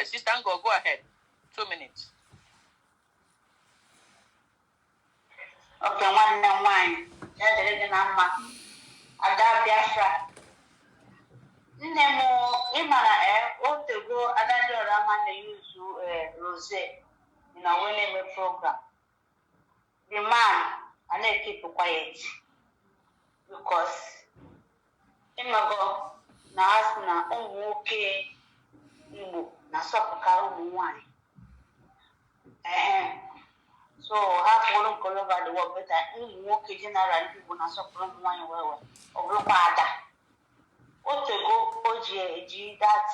Sister Ngo, go ahead. 2 minutes. Okay, one. That's the number. I got Biafra. Nemo, Imana, ought to go another Raman use Rose in a winning program. The man, and they keep quiet because Imago, Nasna, okay, Nasopaka, wine. So, half one all over the world, but I okay general people Nasopaka wine well, or Ropada. What to go, OG, that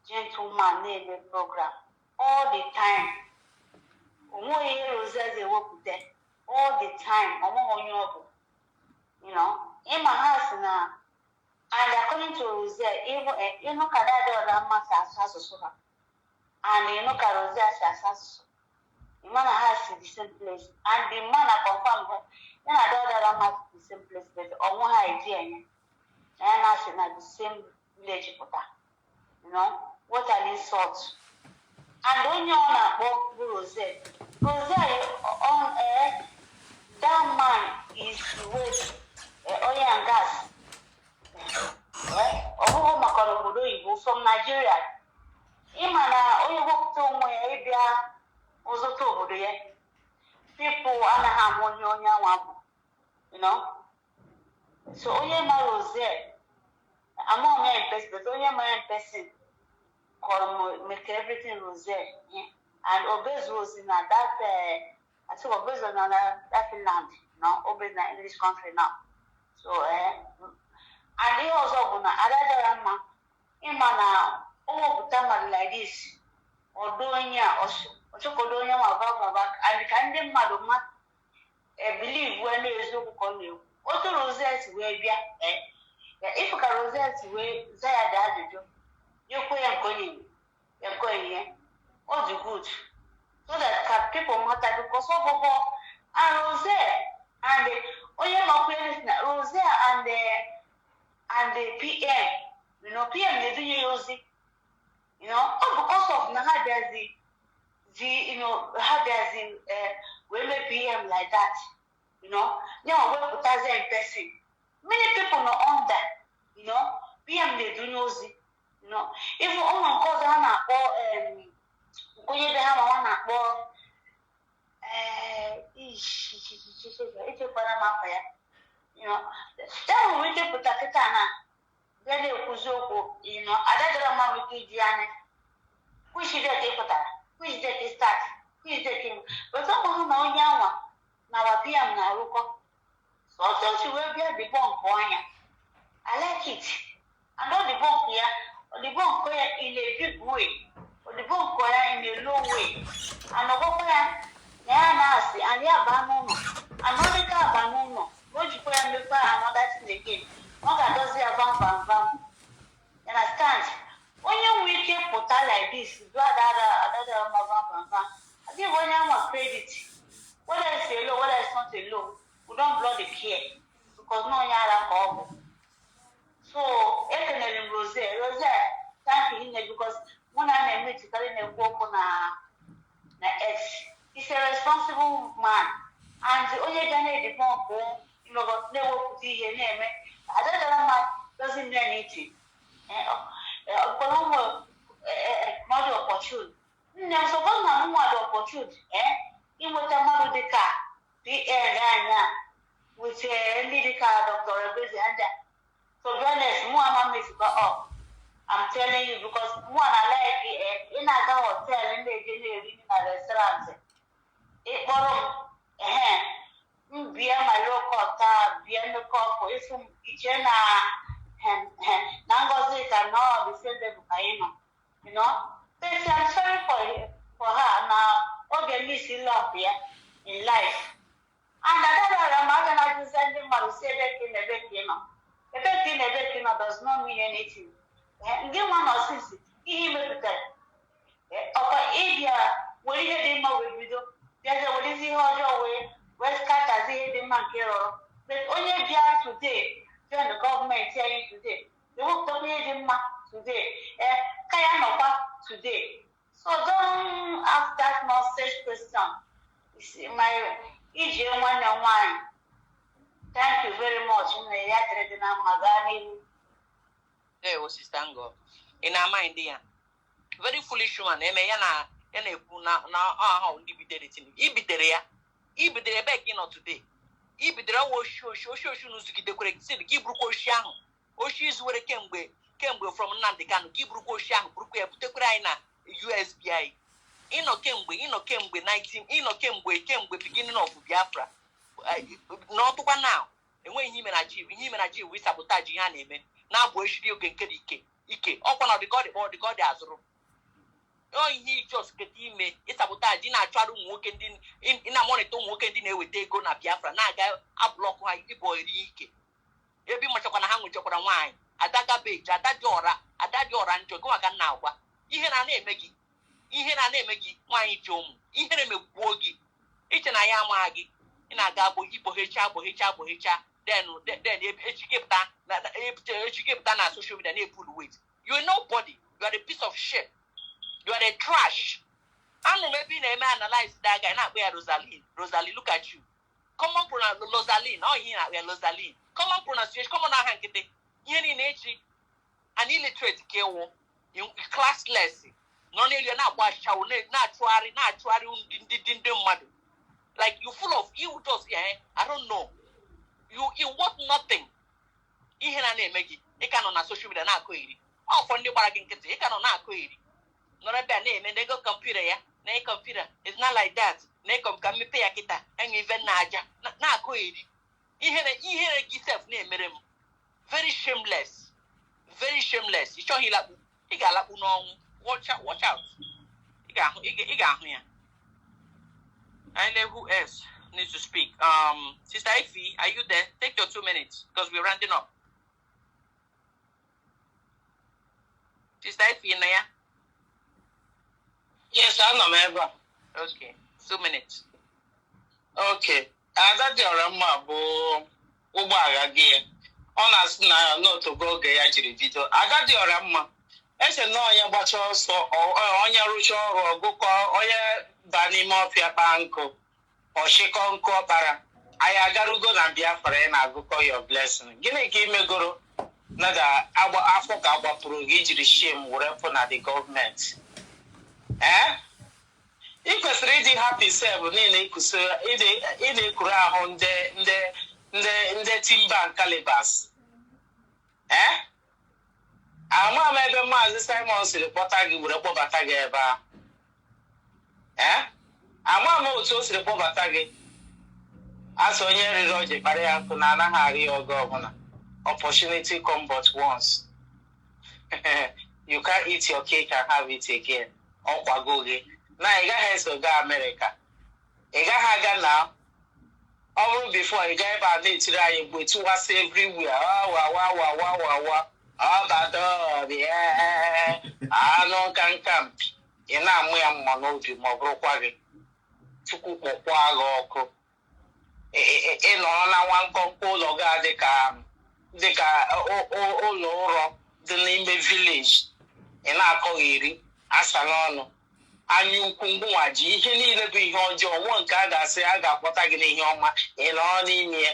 gentleman named the program all the time. All the time. You know, in my house now, and according to Rose, even you know, and you know, Rose the man has the same place, and the man I confirm, then I don't have the same place, but on one idea. And I said, the same village, you know, what are these sorts? And when you're on a Rose on air, that man is with oil and gas. From Nigeria. Imana, oil work to my people and a harmony, you know. So, Rose, I'm not my person, but only my person make everything Rose, and Obez was in that I think Obez on that Finland, no, Obez in the English country now. So, and he also gonna other man, Imana, time like this, or doing ya, or Chocodonia, or back, and can them madam believe when there is no call you. What the Rosettes will be, if you can Rosettes will say that you're going, all the good. So that people matter because of and Rose and Rose and the PM, you know, PM they do use it, you know, because of how there's the you know, how there's women PM like that. You know, now we put us in person. Many people know on that. You know, PM they do use it. You know, if you only cause Hana or when you have one or it's a Panama, you know, then we can put a katana. Then they Kuzoko, you know, other man with Gianni. Who should they put that? Who is that? Is that? Who is that? But someone know Yawa. Now I PM now, So you will be the bunk one. I like it. I know the bunk in a big way, or the bunk in a low way. And the bunk nasty, and yeah, banono. Another car banono. Go to put and look another thing again. One that does the van. Understand? When you make a portal like this, do another van. I think when you want credit, whether it's a low, whether it's not a low, we don't blow the care because no yara call. So, Emmanuel Rose, thank you because when I met to tell him a walk on a ex, he's a responsible man, and the only guy the phone, you know, but never put your name. I don't know, doesn't mean anything. Not opportunity. No, so one more opportunity, in what a mother de car, the air with a lady car, Dr.Ngozi, and so, be honest, more mama is up. I'm telling you because one I like it in a hotel and they didn't in a restaurant. It bottom, be my local car, be in the cup, it's from Ichena and Nangozi can know the same you know. But I'm sorry for her now. Okay, missing love here in life. And another amount I just send him to say that in the bed, you know. The thing does not mean anything. Give one or six, he may be that. Or India, will you hear him with you? There's a what is he hold your way? West Cat as he the man hero. But only today, join the government saying today. They will tell me him today. Kayanova today. So don't ask that nonsense question. You see, my EJ 101. Thank you very much. There was Sister Ngo. In our mind, dear. Very foolish one. Yana how be there. He be there back in today. He be there was show the correct city. Give Bruko Shang. Oh, she's where came from Nandikan. Give Bruko Shang, Bruko, Putekraina, USBI. Ino Kembe 19, Ino Kembe beginning of Biafra. Not one now. And when him and achieve, we sabotage your name. Now, boy, should you get Ike? Open out the God or the God as room. Oh, he just get him. It's sabotage in a child walking in a monitor walking in with they go na Biafra. Now, I block my boy Ike. You'll be much of a hang with your wine. Adaga Bay, Adadora, and Jogoagan now. Even a name, Meggie. Even a name, Meggie, wine jom. Even a wogi. Each and I am Maggie. In a gabo, Hicha, then she gave that social media, they pull weight. You are nobody. You are a piece of shit. You are a trash. I'm maybe a man analyze that guy, not where Rosalie, look at you. Common pronunciation, Rosaline, oh, here we are Rosaline. Common pronunciation, common hankete. Here in nature, an illiterate kewo, classless. Non alien, not wash, not try, mother. Like you full of you just I don't know. You want nothing. Ihe na na-emegi. Ị ka nọ na social media na-akọ iri. Ọ fọ ndị gbara gị nkịtị. Ị ka nọ na-akọ iri. Nọrọ ebe a na-eme na ego kọmputa ya. Na ego kọmputa. It's not like that. Na ego ka mmepe ya kịta. Enwe ife na aja. Na-akọ iri. Ihere gị self na-emere m. Very shameless. Very shameless. Ị chọghị ịlakpu. Ị ga-alakpu n'ọnwụ. Watch out. Ị ga-ahụ ya. I know who else needs to speak. Sister Ify, are you there? Take your 2 minutes because we're rounding up. Sister Ify, in there? Yes, I know, Okay, 2 minutes. Okay. Ada diorama bo ụgbọala gị. Ọ na-asị na n'otu oge ya jiri bido. Ada diorama. Ese na onye gbacha ọsọ, onye rụcha ọrụ ọgụkọ, onye ba n'ime ọfịa kpaa nkụ, ọchịkọ nkụ ọkpara. Anyị agarugo na Biafra na-agụkọ your blessing. Gịnị ka imegoro na afọ ka agbapụrụ gị jiri shame were pụ na the government? Ị kwesịrị ịdị happy self niile ị na-ekuru ahụ ndị timber calibers. Ama m ebe Maazị Simon siri kpọta gị were kpọbata gị ebe a. Ama m otu o siri kpọbata gị. As onye rịrị kpara ya nkụ na anaghị arị ya oge ọbụla. Opportunity come but once. You can't eat your cake and have it again. Ọkwago gị. Na ị gaghị eso gaa America. Ị gaghị aga na ọ bụrụ before ị gaghị ebe a na-etiri anyị mgbe tụwasị everywhere. Wa. Ọbadọbịa. Anụ kankam. Ị na-amụ ya mma n'obi ma ọ bụrụkwa gị. Chukwu kpọkwa gị ọkụ. Ị nọrọ na nwa nkọnkọ ụlọ gị dịka ụlọ ụrọ dị n'ime village. Ị na-akọghị iri asa n'ọnụ. Anya ukwu ngwụnwa ji ihe niile bụ ihe ọjọọ nwa nke a ga-asị a ga-akpọta gị n'ihe ọma ị nọrọ n'ime ya.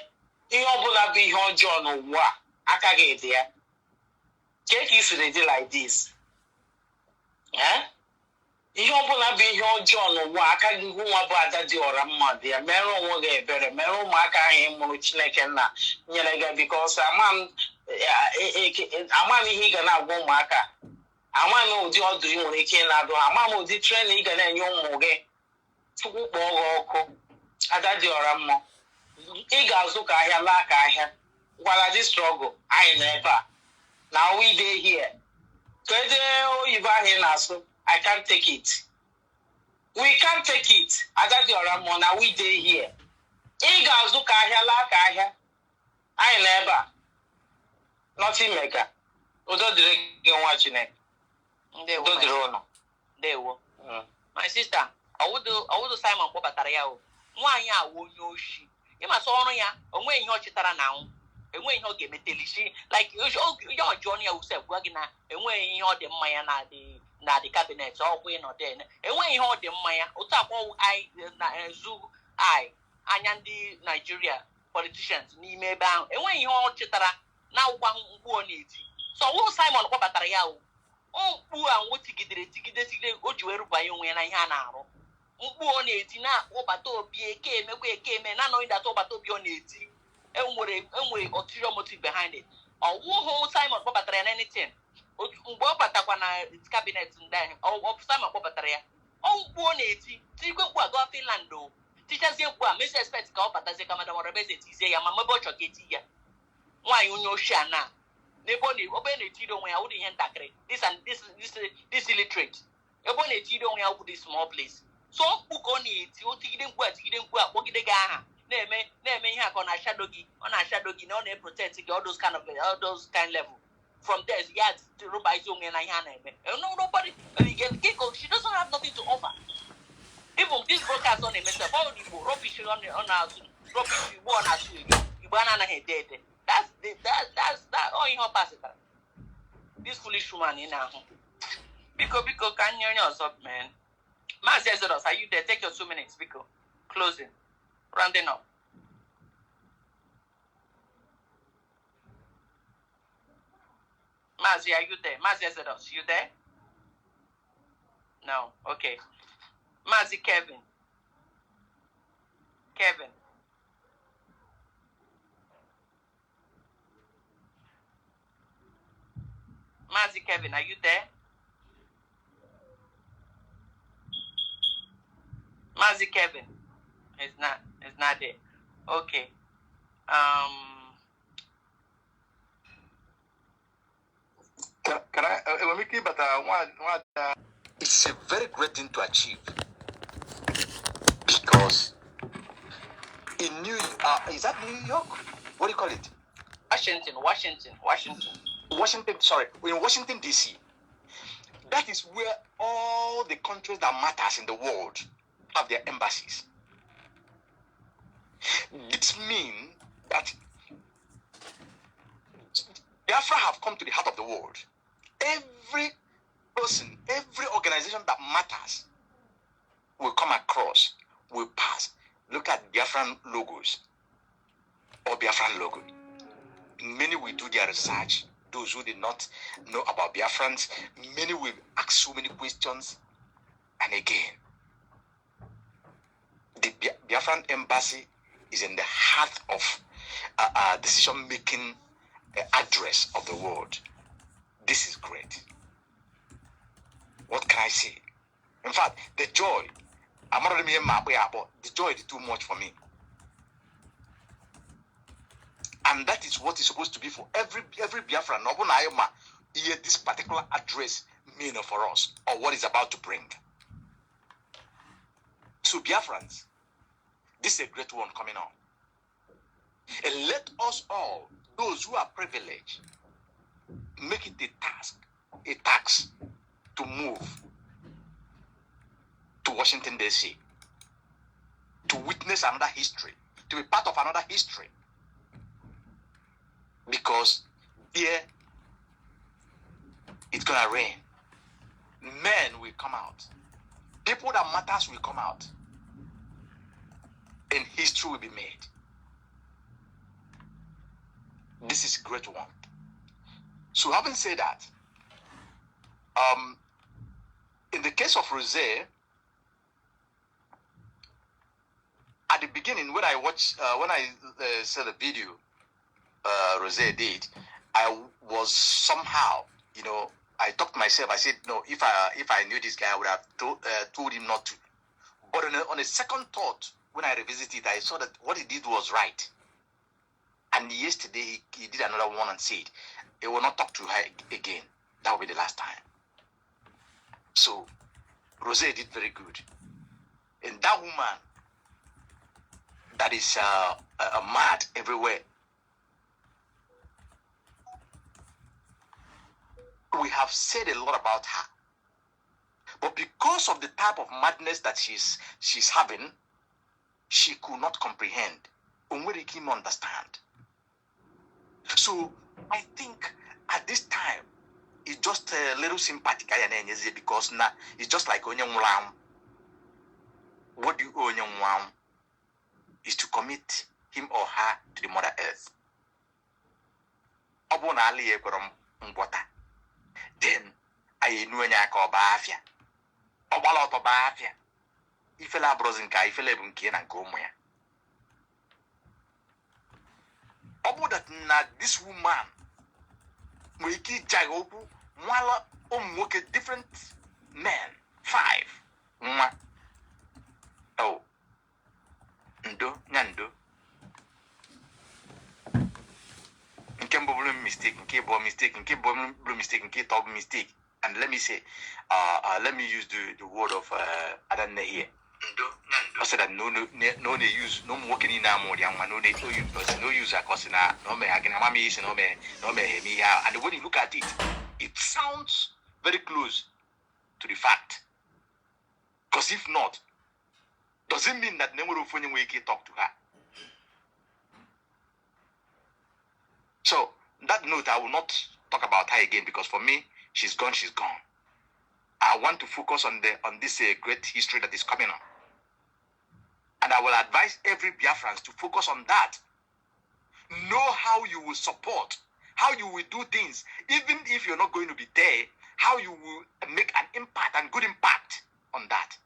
Ihe ọbụla bụ ihe ọjọọ n'ụwa a aka gị dị ya. Ka ị siri dị like this. Ihe ọbụla bụ ihe ọjọọ n'ụwa aka gị nwa bụ ada dị ọra mma dị ya. Mere onwe gị ebere, mere ụmụaka ahụ ị mụrụ Chineke nna nyere gị bikọs ama m ihe ị ga na-agwa ụmụaka. Ama m ụdị ọdụ ị nwere ike ịna-adụ ha. Ama m ụdị tren ị ga na-enye ụmụ gị. Chukwu kpọọ gị ọkụ. Ada dị ọra mma. Ị ga-azụ ka ahịa laa ka ahịa. Gwara dị strọgụl anyị nọ ebe a. Na we dey here. Kedu oyibo ahụ ị na-asụ? I can't take it. We can't take it. Ada dị ọra mma na we dey here. Ị ga-azụ ka ahịa laa ka ahịa. Anyị nọ ebe a. Nothing mega. Udo dịrị gị nwa Chineke. Udo dịrị ụnụ. Ndewo. My sister, ọwụdụ Simon kpọbatara ya o. Nwaanyị a wụ onye oshi. Ịmasị ọrụ ya, o nweghị ihe ọ chịtara na nwụ. Enweghị ihe ọ ga-emetelishi. Like, ya ọjọọ ya usef gwa gị na enweghị ihe ọ dị mma ya na the cabinet ọgwụ ịnọdụ. Enweghị ihe ọ dị mma ya. Otu akpọ zu anya ndị Nigeria politicians n'ime ebe ahụ. Enweghị ihe ọ chịtara na akwụkwọ mkpu ọ na-eti. So ọwụ Simon kpọbatara ya o. Mkpu a nwo tigide o ji wee rụbanye onwe ya na ihe a na-arụ. Mkpu ọ na-eti na-akpọbata obi eke eme na-anọghị data ọbata obi ọ na-eti. Enwere ulterior motive behind it. Ọwụhụ Simon kpọbatara ya na anything. Mgbe ọ batakwa na cabinet ndị ahụ, Simon kpọbatara ya. Mkpu ọ na-eti, tirikwe mkpu a gawa Finland o. Tichazie mkpu a mesi expect ka ọ batazie ka Madam ORABUEZE tizie ya ma mebe ọ chọ ka eti ya. Nwaanyị onye ochie a na n'ebe ọ na-etiri onwe ya wụdị ihe ntakịrị this illiterate ebe ọ na-etiri onwe ya wụdị small place. So mkpu ka ọ na-eti o tigide mkpu a kpọgide gị aha na-eme ihe a ka ọ na-ashado gị na ọ na-eprotect gị all those kind level. From there ya rụba isi onwe ya na ihe a na-eme. Nobody she doesn't have nothing to offer. Even this broadcast ọ na-emesa ọ Igbo rubbish ọ na-asụ rubbish Igbo ọ na-asụ Igbo a na-anaghị ede. That's all ihe ọ pasịtara. This foolish woman ị na-ahụ. Biko ka nye onye ọzọ man. Maazị Exodus, are you there? Take your 2 minutes, biko. Closing. Rounding up. Maazị, are you there? Maazị Exodus, you there? No. Okay. Maazị Kevin. Maazị Kevin, are you there? Maazị Kevin is not there. Okay. Can I? It's a very great thing to achieve because in is that New York? What do you call it? Washington. Sorry, in Washington D.C. That is where all the countries that matters in the world have their embassies. This means that Biafra have come to the heart of the world. Every person, every organization that matters will come across, will pass. Look at Biafran logos or Biafran logo. Many will do their research. Those who did not know about Biafrans, many will ask so many questions. And again, the Biafran embassy is in the heart of decision-making address of the world. This is great. What can I say? In fact, the joy, the joy is too much for me. And that is what is supposed to be for every Biafran. No one hear this particular address mean for us, or what is about to bring. So Biafrans, this is a great one coming on. And let us all, those who are privileged, make it a task to move to Washington, D.C., to witness another history, to be part of another history. Because there, it's going to rain. Men will come out. People that matters will come out. And history will be made. This is a great one. So having said that, in the case of Rose, at the beginning, when I watched, when I saw the video Rose did, I was somehow, I talked to myself. I said, no, if I knew this guy, I would have told him not to. But on a second thought, when I revisited, I saw that what he did was right. And yesterday, he did another one and said, he will not talk to her again. That will be the last time. So, Rose did very good. And that woman that is mad everywhere, we have said a lot about her. But because of the type of madness that she's having, she could not comprehend. Only can understand. So I think at this time, it's just a little sympathetic because now it's just like Onyang Wam. What do Onyang Wam is to commit him or her to the Mother Earth. Then I knew Nyako Bafia. Obalot Bafia. Ifela Brozinka, Ifela Bunkin and Gomoya. Obu that this woman Mwiki Jagobu Mwala Omwoke different men. 5. Mwa. Oh. Ndo, Nyando. Nkembo mistake, Nkebo mistake, Nkebo mistake, Nkebo mistake. And let me say, let me use the word of Adanne here. I said that no they use no working in more young man, no they no use a cosina, no me again, mammy is no me me. And when you look at it, it sounds very close to the fact. Because if not, does it mean that never phone we can talk to her? So that note, I will not talk about her again because for me, she's gone. I want to focus on this great history that is coming on. And I will advise every Biafrans to focus on that. Know how you will support, how you will do things, even if you're not going to be there, how you will make an impact and good impact on that.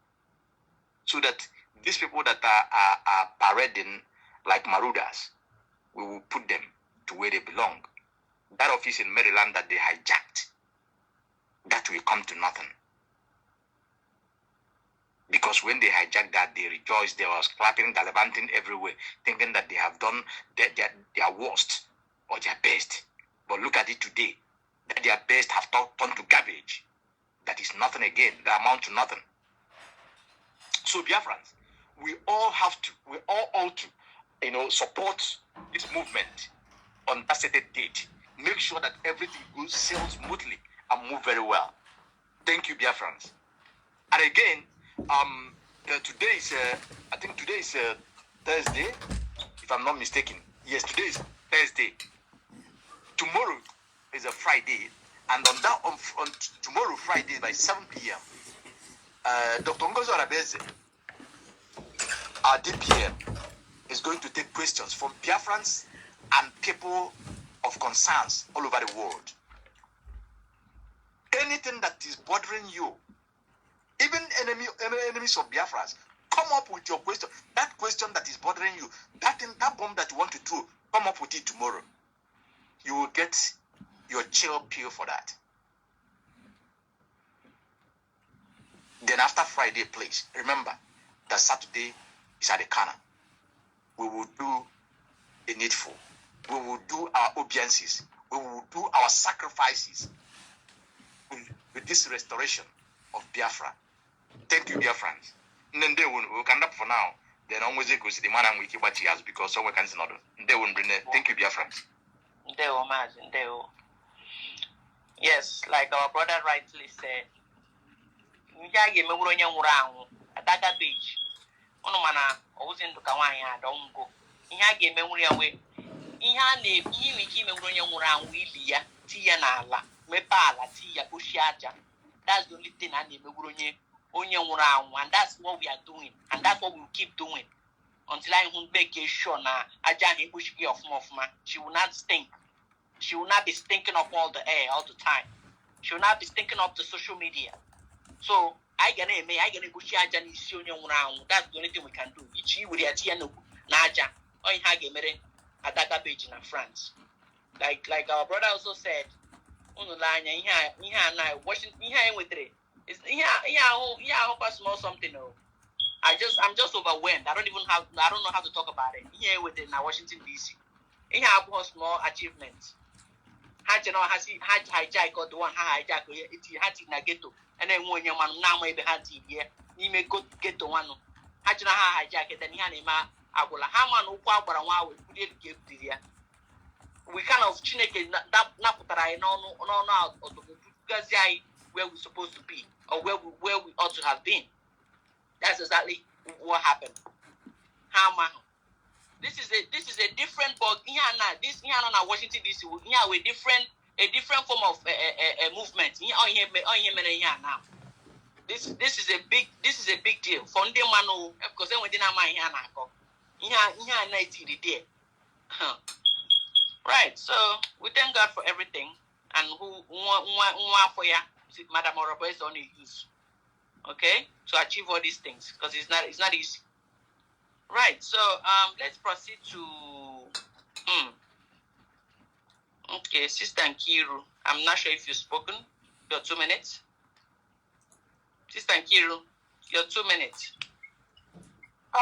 So that these people that are parading like marauders, we will put them to where they belong. That office in Maryland that they hijacked, that will come to nothing. Because when they hijacked that, they rejoiced, they was clapping, gallivanting everywhere, thinking that they have done their worst or their best. But look at it today, that their best have turned to garbage. That is nothing again, that amount to nothing. So Biafrans, we all ought to, support this movement on that certain date. Make sure that everything goes sails smoothly and move very well. Thank you, Biafrans. And again, today is I think today is Thursday, if I'm not mistaken. Yes, today is Thursday. Tomorrow is a Friday, and on tomorrow Friday by 7 p.m. Dr.Ngozi ORABUEZE, our DPM, is going to take questions from Biafrans and people of concerns all over the world. Anything that is bothering you, even enemies of Biafrans, come up with your question. That question that is bothering you, that bomb that you want to throw, come up with it tomorrow. You will get your chill pill for that. Then after Friday, please remember that Saturday is at the corner. We will do the needful we will do our obeisances, we will do our sacrifices with this restoration of Biafra. Thank you, dear friends. And then they will come up for now. Then always go to the man and we keep what he has because someone can not. They will bring it. Thank you, dear friends. They will imagine. They will. Yes, like our brother rightly said. At that beach. Mana always into Kawaya, don't go. Ihe memory away. Ihe wiki memory around Willia, Tianala, Mepala, Tia, Bushaja. That's the only thing I need onion around, and that's what we are doing, and that's what we'll keep doing until I won't make a sure now. Ajani Bushki of Mofma, she will not stink. She will not be stinking up all the air all the time. She will not be stinking up the social media. So I can Bushi Ajani Sunion round. That's the only thing we can do. Ichi with the Atiano Naja or in Hagemere at that beach in France. Like our brother also said, Unulanya, Washington, with it. I hope I smell something. I'm just overwhelmed. I don't know how to talk about it. Here within Washington DC. Here I have small achievements. Has hijack or the one hijack it had in a ghetto. And then when your man now maybe had here, you may go get to one. Had hijack it, then Yanima Agula Haman but a while we did give the year. We kind of chineke Naputara no or the Gazai where we're supposed to be or where we ought to have been. That's exactly what happened. This is a different bug. This Washington DC. A different form of a movement. This is a big deal. For the man because then we didn't mind here. Right. So we thank God for everything and who for ya. Madam ORABUEZE on use, okay, to achieve all these things because it's not easy. Right. So let's proceed to okay, Sister Nkiru. I'm not sure if you've spoken. Your 2 minutes. Sister Nkiru, your 2 minutes.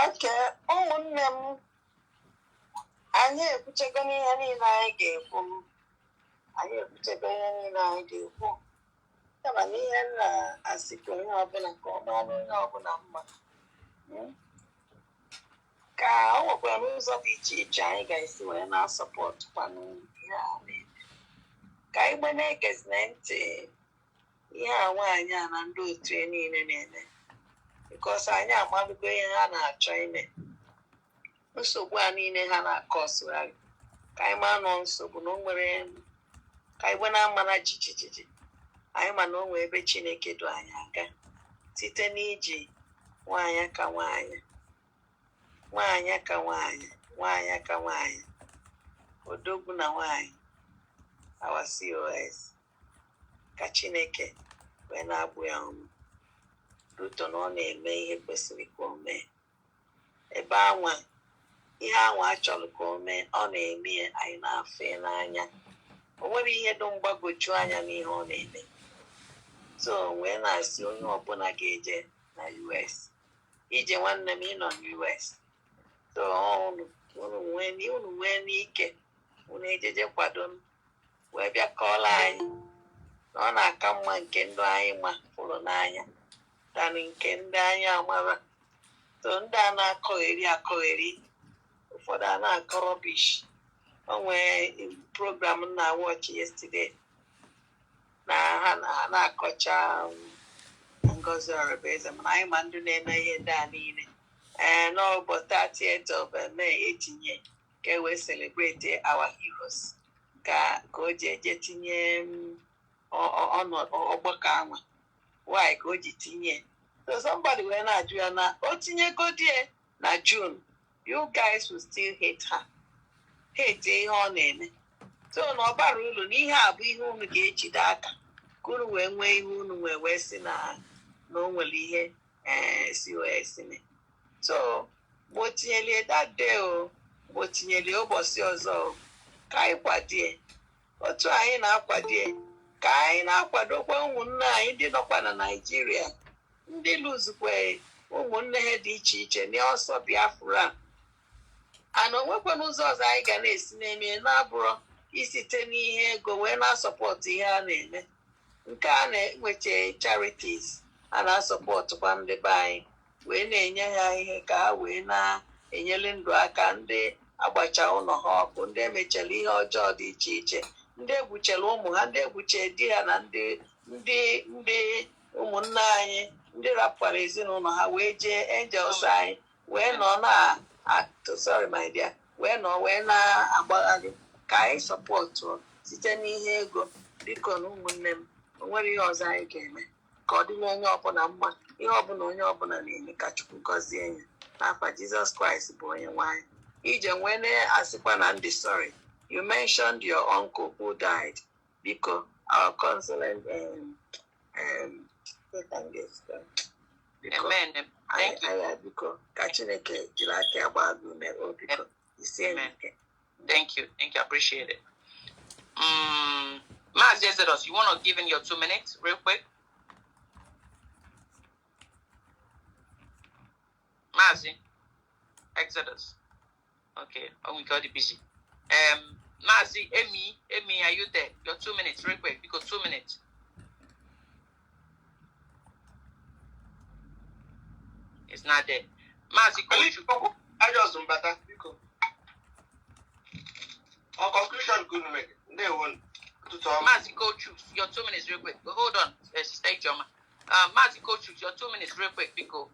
Okay. Kama n'ihe na-asịkwa onye ọbụla ka ọ mara onye ọbụla mma ka ọ nwekwara n'ụzọ dị iche iche anyị ga-esi wee na-asọpọtụkwanụ ihe a na-eme ka anyị gbe na-egezina ntị ihe a nwaanyị a na ndị otu ya niile na-eme bikọs anyị amalụgo ihe ha na-achọ ime nsogbu a niile ha na-akọ ọsụgharị ka anyị maa nọ nsogbu na o nwere ka anyị gbe na-ama na jijijiji anyị ma na o nwee ebe Chineke du anyị aga site n'iji nwaanyị ka nwaanyị ka nwaanyị odogwu na nwaanyị our COS ka Chineke wee na-abụ ya ọnụ ruto na ọ na-eme ihe kwesịrị ka o mee ebe anwa ihe anwa achọrọ ka o mee ọ na-eme anyị na-afụ n'anya o nwere ihe dị mgbagwoju anya n'ihe ọ na-eme so wee na-asị onye ọbụla ga-eje na US ije nwanne m ịnọ na US so unu nwee n'ike unu ejeje kwado m wee bịa kọọla anyị na ọ na-aka mma nke ndị anyị ma fụrụ n'anya tana nke ndị anyị amara so ndị a na-akọgheri ụfọdụ a na-akọ rọbish o nwee program na watch yesterday na ha na-akọcha Ngozi ORABUEZE mana anyị ma ndị na-eme ihe ndị a niile n'ụbọchị 30th of May etinye ka e wee celebrate our heroes ka o ji eje tinye ọgbakọ anwa why ka o ji tinye so somebody wee na-ajụ ya na o tinyegodie na June you guys will still hate her hate ihe ọ na-eme so na ọ bara uru na ihe a bụ ihe unu ga-ejide aka ka unu wee nwee ihe unu wee si na o nwere ihe COS mee so mgbe o tinyelie that day mgbe o tinyelie ụbọchị ọzọ ka anyị kwadie otu anyị na-akwadie ka anyị na-akwadokwa ụmụnne anyị ndị nọkwa na Naịjirịa ndị lụzukwe ụmụnne ha dị iche iche n'ọsọ Biafra ana onwekwana ụzọ ọzọ anyị ga na-esi na-eme na-abụrụ isite n'ihe ego wee na-asọpọtụ ihe a na-eme. Nke a na-enwecha charities a na-asọpọtụkwa ndị be anyị wee na-enye ha ihe ka ha wee na-enyere ndụ aka, ndị agbacha ụlọ ha ọkụ, ndị emechara ihe ọjọọ dị iche iche, ndị egbuchara ụmụ ha, ndị egbuche di ha na ndị ụmụnne anyị, ndị rapụkwara ezinụlọ ha wee jee angels anyị wee nọ wee na-agbagharị. Ka anyị sọpọtụ site n'ihe ego. Biko na ụmụnne m, o nwere ihe ọzọ anyị ga-eme ka ọ dịrị onye ọbụla mma. Ihe ọbụla onye ọbụla na-eme ka Chukwu gọzie ya n'afa Jizọs Kraịst bụ onye nwanyị. Ije nwee na-asịkwa na ndị sorry. You mentioned your uncle who died. Biko, our consulate Amen. Thank you. Biko, ka Chineke jiri aka agba agụ ume. Biko, Amen. Thank you. I appreciate it. Mazi Exodus, you want to give in your 2 minutes real quick? Mazi Exodus. Okay, we got it busy. Mazi, Amy, are you there? Your 2 minutes real quick, because 2 minutes. It's not there. Mazi, I just better. On conclusion, good make they won't. Mazi, go choose your 2 minutes real quick. Hold on, Sister Joma. Mazi, go choose your 2 minutes real quick, because.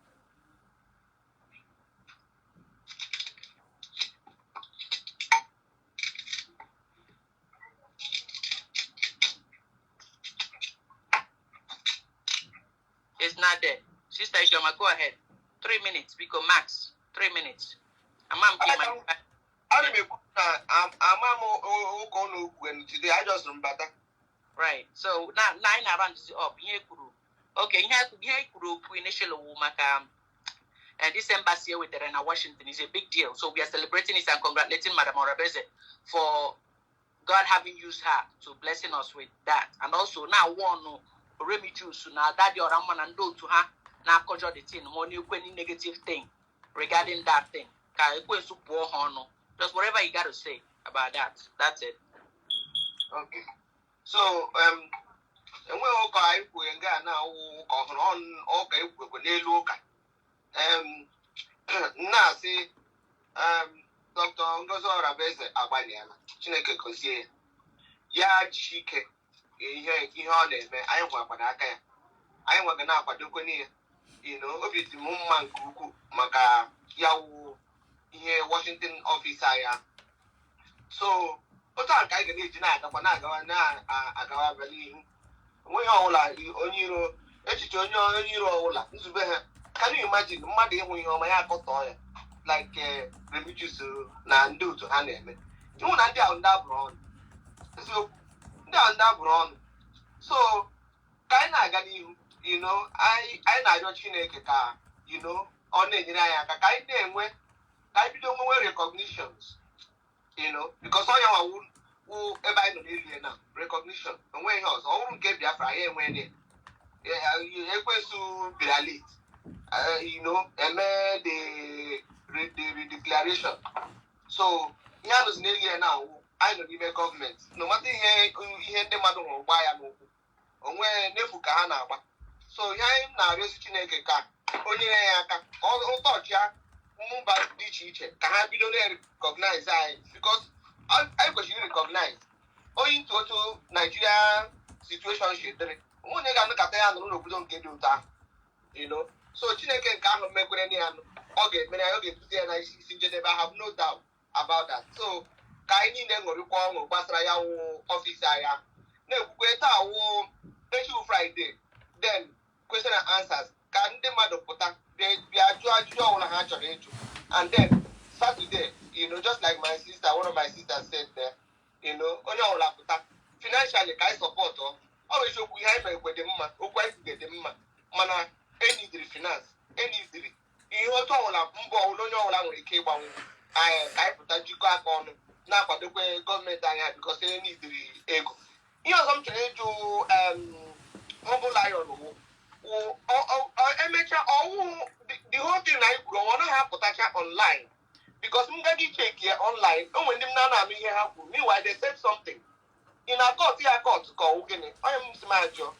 It's not there. Sister Joma, go ahead. 3 minutes, because max 3 minutes. Today I just remember. Right. So now 9 around is up. Okay, here initially and this embassy here with the Rena Washington is a big deal. So we are celebrating it and congratulating Madam ORABUEZE for God having used her to blessing us with that. And also now one Remijius now that your Raman and do to her now conjure the thing more new any negative thing regarding that thing. Just whatever you got to say about that. That's it. Okay. So and we all go now on okay now see Dr.Ngozi ORABUEZE agbaniala Chineke gozie ya chike ihe ọ na-eme anyị nwakwana aka ya anyị nwaga na-akwadokwe n'ihe obi dị m mma nke ukwuu maka ya wụ ihe Washington office ya. So otu a ka anyị ga na-eji na-agawa abịa n'ihu onweghị ọbụla onye iro echiche onye iro ọbụla nzube ha. Can you imagine mmadụ ịhụ ihe ọma ya akọtọ ya like Remijius na ndị otu ha na-eme ịhụ na ndị ahụ ndị abụrụ ọnụ eziokwu ndị ahụ ndị abụrụ ọnụ. So ka anyị na-aga n'ihu anyị na-arịọ Chineke ka ọ na-enyere anyị aka ka anyị na-enwe ka anyị bido nwewe recognitions because ọ ya wụ ebe anyị nọ n'elie na recognition onwe ihe ọzọ ọ bụrụ nke Biafra ya enwe ekwensu bịara late eme the declaration. So ihe a nọzi n'elie na anyị nọ n'ime gọọmenti no mata ihe ndị mmadụ hụrụ gbaa ya n'ụkwụ onwe n'efu ka ha na-agba. So ihe anyị na-arịọzi Chineke ka o nyere ya aka ụtọchịa mba dị iche iche ka ha bido na-recognize anyị because anyị kwesịrị recognize onye ntụ otu Nigeria situation si dịrị onye ga-anụkọta ya nụrụ n'obodo nke dị ụtọ ahụ so Chineke nke ahụ mekwere na ya ọ ga-emere ya ọ ga-ebute ya na isi njedebe. I have no doubt about that. So ka anyị niile ṅụrịkwa ọṅụ gbasara ya wụ ọfịs anyị na-ekwukwe taa wụ echi Friday then question and answers ka ndị mmadụ pụta bịa jụọ ajụjụ ọbụla ha chọrọ ịjụ and then Saturday just like my sister, one of my sisters said there onye ọbụla pụta financially ka anyị support ọ bụ eziokwu ihe anyị mere dị mma okwu anyị dị mma mana enidiri finance enidiri ihe otu ọbụla mbọ ọbụla onye ọbụla nwere ike ịgbanwe anyị ka anyị pụta jikọ aka ọnụ na-akwadokwe gọọmenti anyị because enidiri ego. Ihe ọzọ m chọrọ ịjụ ọbụla yọrọ emecha ọwụ the whole thing anyị kwuru ọ naghị apụtacha online because m gaghị check here online o nwere ndị m na-anụ ihe ha kwuru meanwhile they said something in a court ya court ka ọ gịnị onye m si m ajụọ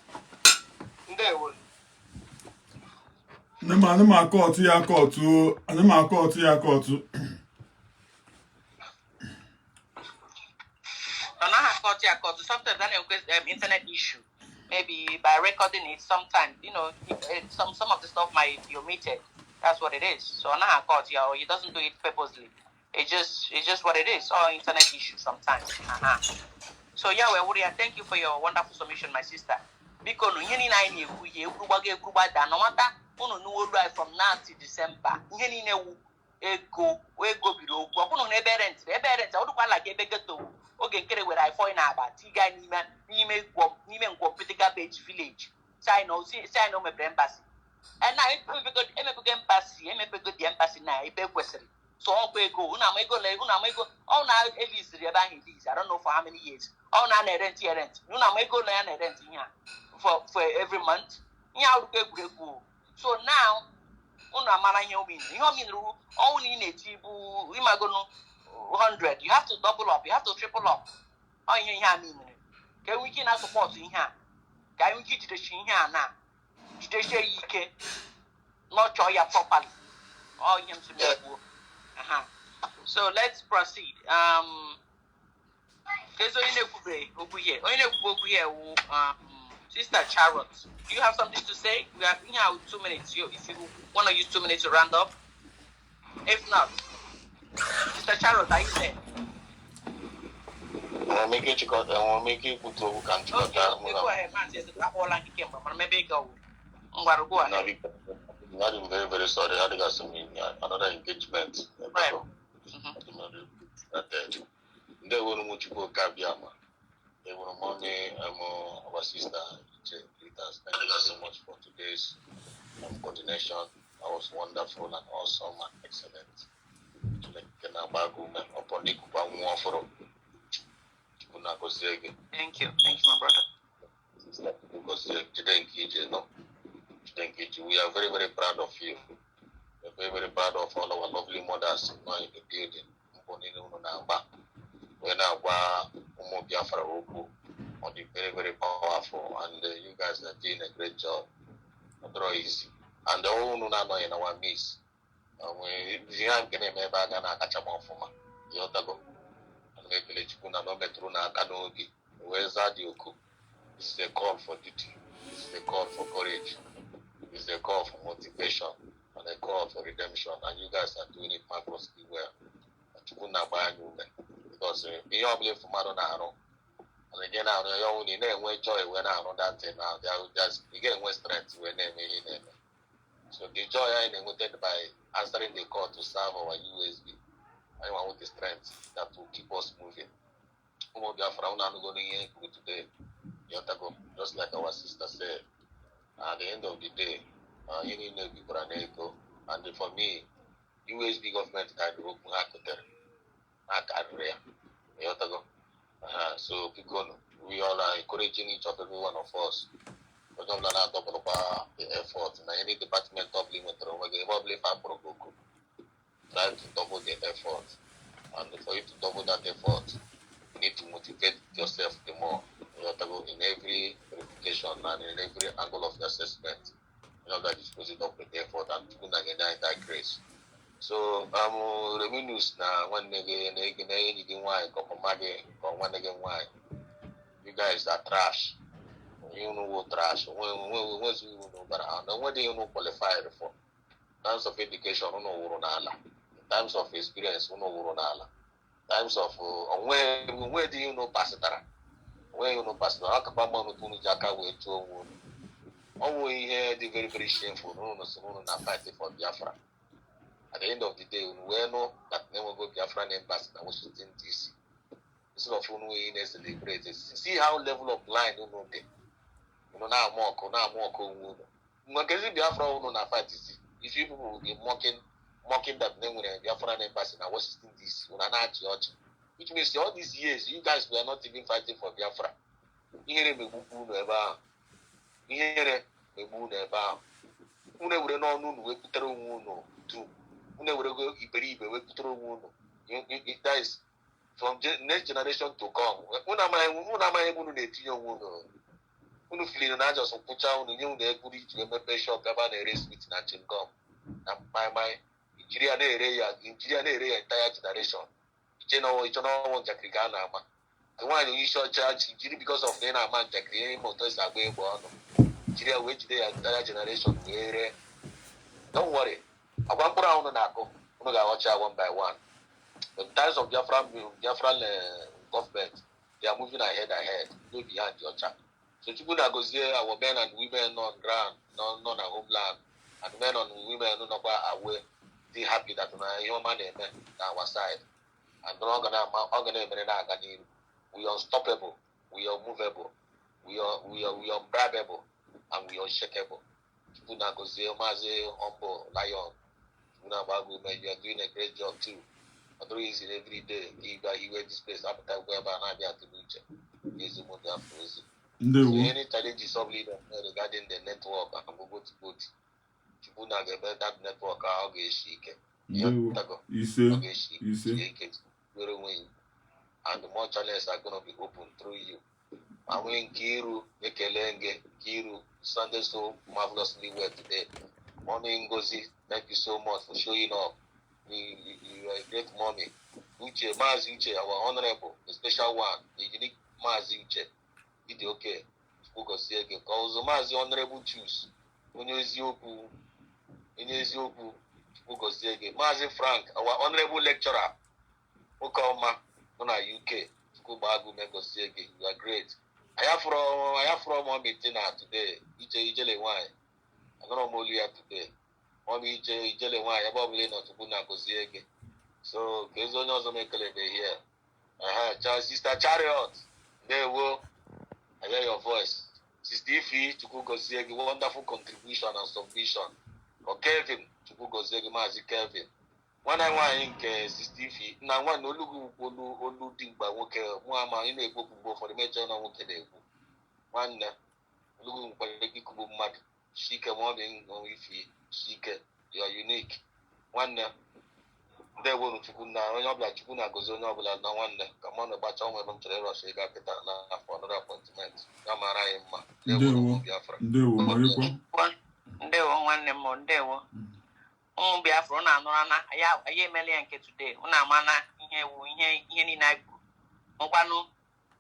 ndewo Ana m akọtụ ya akọtụ sometimes that internet issue. Maybe by recording it, sometimes some of the stuff might be omitted. That's what it is. So now or he doesn't do it purposely. It's just what it is. Or internet issue sometimes. So yeah, thank you for your wonderful submission, my sister. Because from now to December. Ego bido okwu ọkụnụ na ebe rent ọ dịkwa like ebe geto oge nkere were ifo ị na-aba tiga n'ime ngwọ political page village China mepere embassy na emepego embassy the embassy na ebe kwesịrị so ọkwa ego unu ama ego ọ na-eliziri ebe ahụ eliz I don't know for how many years ọ na-rent unu ama ego ya na-rent ihe a for every month ihe arụkọ egwuregwu so now unu amara ihe o minuru all in it bụ imagonu 100 you have to double up, you have to triple up ihe a minuru ka enwe ike na support ihe a ka enwe ike jidechi ihe a na jidechi ike nọchọ ya properly ihe m si megbuo so let's proceed. There's onye na-ekwube okwu here wụ Sister Charlotte, do you have something to say? We are here with 2 minutes. If you want to use 2 minutes to round up. If not, Sister Charlotte, are you there? Make it go ahead, man. Maybe go. Go ahead. I'm very, very sorry. I got some another engagement. Right. They will move to go Kabiama. They were mommy, our sister. Thank you so much for today's coordination. That was wonderful and awesome and excellent. Thank you, my brother. We are very, very proud of you. We are very, very proud of all our lovely mothers in the building. When very, very powerful, and you guys are doing a great job. Not easy. And the whole in our midst. We are going to make a catch up for my Yotago. And maybe let you know Metruna Kanogi. Where's Adioku? This is a call for duty. This is a call for courage. This is a call for motivation and a call for redemption. And you guys are doing it marvelously well. Because you are believe for Madonna. And again, now you only name joy when I know that thing now. They are just again with strength when they may. So the joy I emoted by answering the call to serve our USB. I want the strength that will keep us moving. Today, just like our sister said, at the end of the day, you need to be echo. And for me, USB government can open so we all are encouraging each of every one of us. We don't double up the effort. In any department of try to double the effort. And for you to double that effort, you need to motivate yourself the more. In every verification and in every angle of the assessment, that is supposed to with the effort and to that grace. So Remijius na one again why you guys are trash. You know what trash. When you know qualified for times of education, times of experience, times of where do you know pastor? Where you know pastor? Always hear the very, very shameful. No, fighting for Biafra. At the end of the day, we know that never go Biafran embassy in Washington DC. Instead of we celebrate it. See how level of blind you know they. Now more. Biafra na fight is if people will be mocking that name with Biafran embassy in Washington DC. Which means all these years you guys were not even fighting for Biafra. go iberibe we putoro unu. That is from next generation to come. Una ma unu na-etinye unu. Unu feel na just pụcha unu nye unu ego iji emepe shop ebe a na-ere sweet na chingom. Na my Nigeria na-ere ya entire generation. Iche no njakịrị ka a na-ama. Nwaanyị isi ọcha jiri because of na ama njakịrị ịma ụtọ esi agba egbe ọnụ. Nigeria wee jide ya entire generation wee ree. Don't worry. Agwa mkpụrụ ahụ na-akụ unu ga-aghọcha one by one. The times of Biafran government, they are moving ahead, no behind the other. So Ngozi, our men and women on ground, not on homeland, and men and women no away, they happy that human our side. And we are unstoppable, we are movable, we are unbribable, and we are unshakable. Ngozi, Mazi, humble, lion, you are doing a great job too. Although he's in every day, he wear this place appetite wherever and I to reach is the money after. So any challenges of leader regarding the network and go to both. Chibuna get that network how get shake. You say very win. And the more challenges are gonna be open through you. And when Kiru, Ekelenge, Kiru, Sunday so marvelously well today. Morning Ngozi, thank you so much for showing up. You are a great mommy. Uche, Mazi Uche, our honorable, the special one, the unique Mazi Uche. It's okay. Because Mazi honorable choose. Onyeziokwu, Mazi Frank, our honorable lecturer. Okoma, on our UK. You are great. I have from one meeting today. Ijele wine. I don't know here today. Mommy Ijele wine. I probably not to Ngozi. So there's also make a here. Sister Chariot, there will. I hear your voice. Sister Ifi to Ngozi, wonderful contribution and submission. Or Kevin to Ngozi, Mazi Kevin. One I want Sister Ifi. Now one no look thing by work. Muama in a book for the major no work. One looking for the Kubu mad. She came on in Ifi. She you are unique. One there will Chukuna, Chukuna goes on over no wonder. Come on about home to the Russia for another appointment. Biafra na anụrana ya emele nke today una amana ihe ni na nkwanụ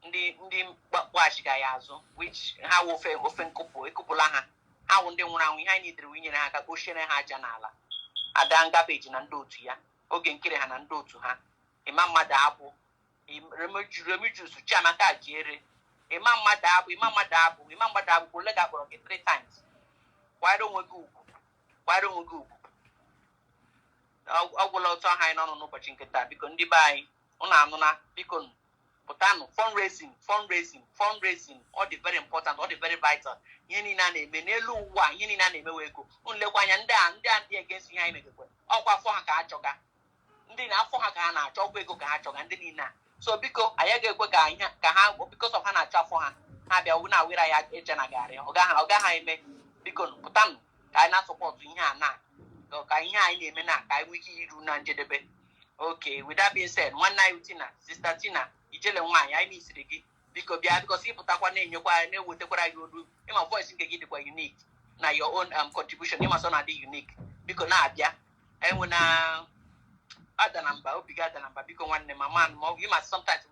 ndị kpọghachiga ya azụ which ha ofe ekupụla ha wụ ndị nwụrụ anwụ ihe anyị nidere winyere ha aka kpochiere ha aja n'ala ada ngabeji na ndị otu ya oge nkere ha na ndị otu ha ịma mmadụ abụ Remijius Chiamaka Jiere ịma mmadụ abụ kwụrụ lega kpọrọ gị 3 times kwanyere onwe gị ugwu ọgwụla ọtọ ha anyị n'ọnụ n'ụbọchị nke taa biko ndị be anyị ụnụ anụna biko pụtanụ fundraising ọ dị very important, ọ dị very vital. Ihe niile a na-eme n'elu ụwa, ihe niile a na-emewe ego nlekwa anya ndị a against ihe anyị megekwe ọkwa afọ ha ka ha chọga ndị na-afọ ha ka ha na-achọ ọgwụ ego ka ha chọga ndị niile a. So biko anyị ga-ekwe ka ha because of ha na-achọ afọ ha bịa wu na were ya eje na garị ọ gaghị eme. Biko pụtanụ ka anyị na-asọpọtụ ihe a na ka ihe anyị na-eme na ka anyị nwee ike iru na njedebe. Okay, with that being said, nwanne anyị Tina, Sister Tina Ijele nwaanyị anyị misiri gị biko bịa because ịpụtakwa na-ewetakwara gị olu ịma voice nke gị dịkwa unique na your own contribution ịma so na dị unique biko na-abịa enwe na ada na mba obi gị ada na mba biko nwanne ma ịma sometimes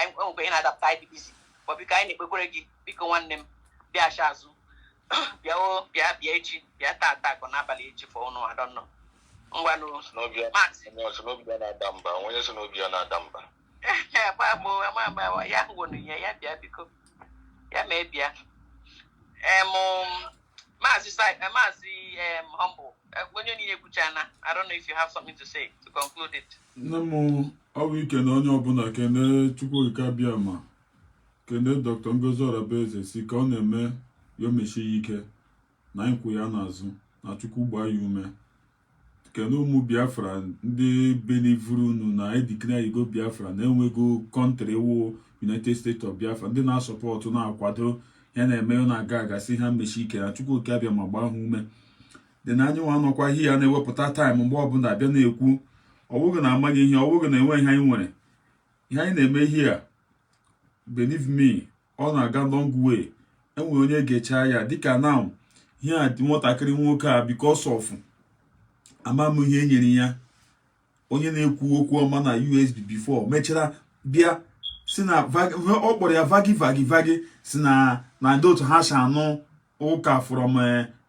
enwekwa ihe na-adapụta anyị dị busy but biko anyị na-ekpekwere gị biko nwanne m bịa acha azụ bịa echi bịa taa akọ n'abalị echi for ụnụ I don't know ngwanụ ya ngwonu ya bịa biko ya mee bịa Maazị Humble onye niile ekwuchana. I don't know if you have something to say to conclude it. Nne m ọ bụ ike na onye ọbụla kene Chukwuka bịa ma kene Dr. Ngozi ORABUEZE si ka ọ na-eme ya omechi ya ike na ịkwụ ya n'azụ na Chukwu gbaa ya ume kene ụmụ Biafra ndị benivuru unu na edikina igo Biafra na-enwego kọntrị wụ United States of Biafra ndị na-asọpọtụ na-akwado ya na-eme na-aga agasị ha mmechi ike na Chukwuka bịa ma gbaa ha ume dị na anyị nwa anọkwa ihe ya na-ewepụta taịm mgbe ọbụla abịa na-ekwu ọwụghị na amaghị ihe ọwụghị na enwe ihe anyị nwere ihe anyị na-eme ihe a believe me ọ na-aga long way enwere onye ga-echa ya dịka now ihe a dị nwatakịrị nwoke a because of ama m ihe enyere ya onye na-ekwu okwu ọma na USB before mechara bịa si na ọ kpọrọ ya vagi si na ndị otu ha anụ ụka from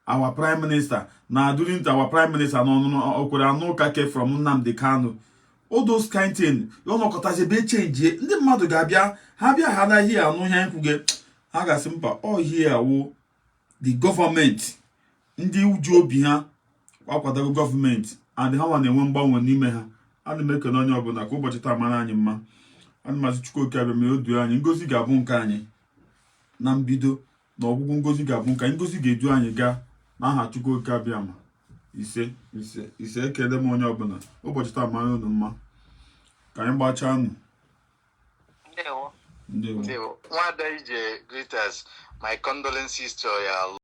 our prime minister na during our prime minister ọ kwere anụ ụka ke from Nnamdi Kanu all those kind thing ọnọkọtazi ebe chenjie ndị mmadụ ga-abịa ha bịa ha anaghị anụ ihe anyị kwuge ha ga-asị mba ọ ihe awụ the government ndị uju obi ha akwadago gọọmenti and ha nwa na-enwe mgbanwe n'ime ha ana m ekene onye ọbụla ka ụbọchị taa mara anyị mma ana maazị Chukwu abịa mere odu anyị ngozi ga-abụ nke anyị na mbido na ọgwụgwụ ngozi ga-abụ nke anyị ngozi ga-edu anyị gaa n'aha Chukwu abịa ma ise ekele m onye ọbụla ụbọchị taa mara unu mma ka anyị gbachaa nụ Ndewo. Nwada Ije greeters, my condolences to your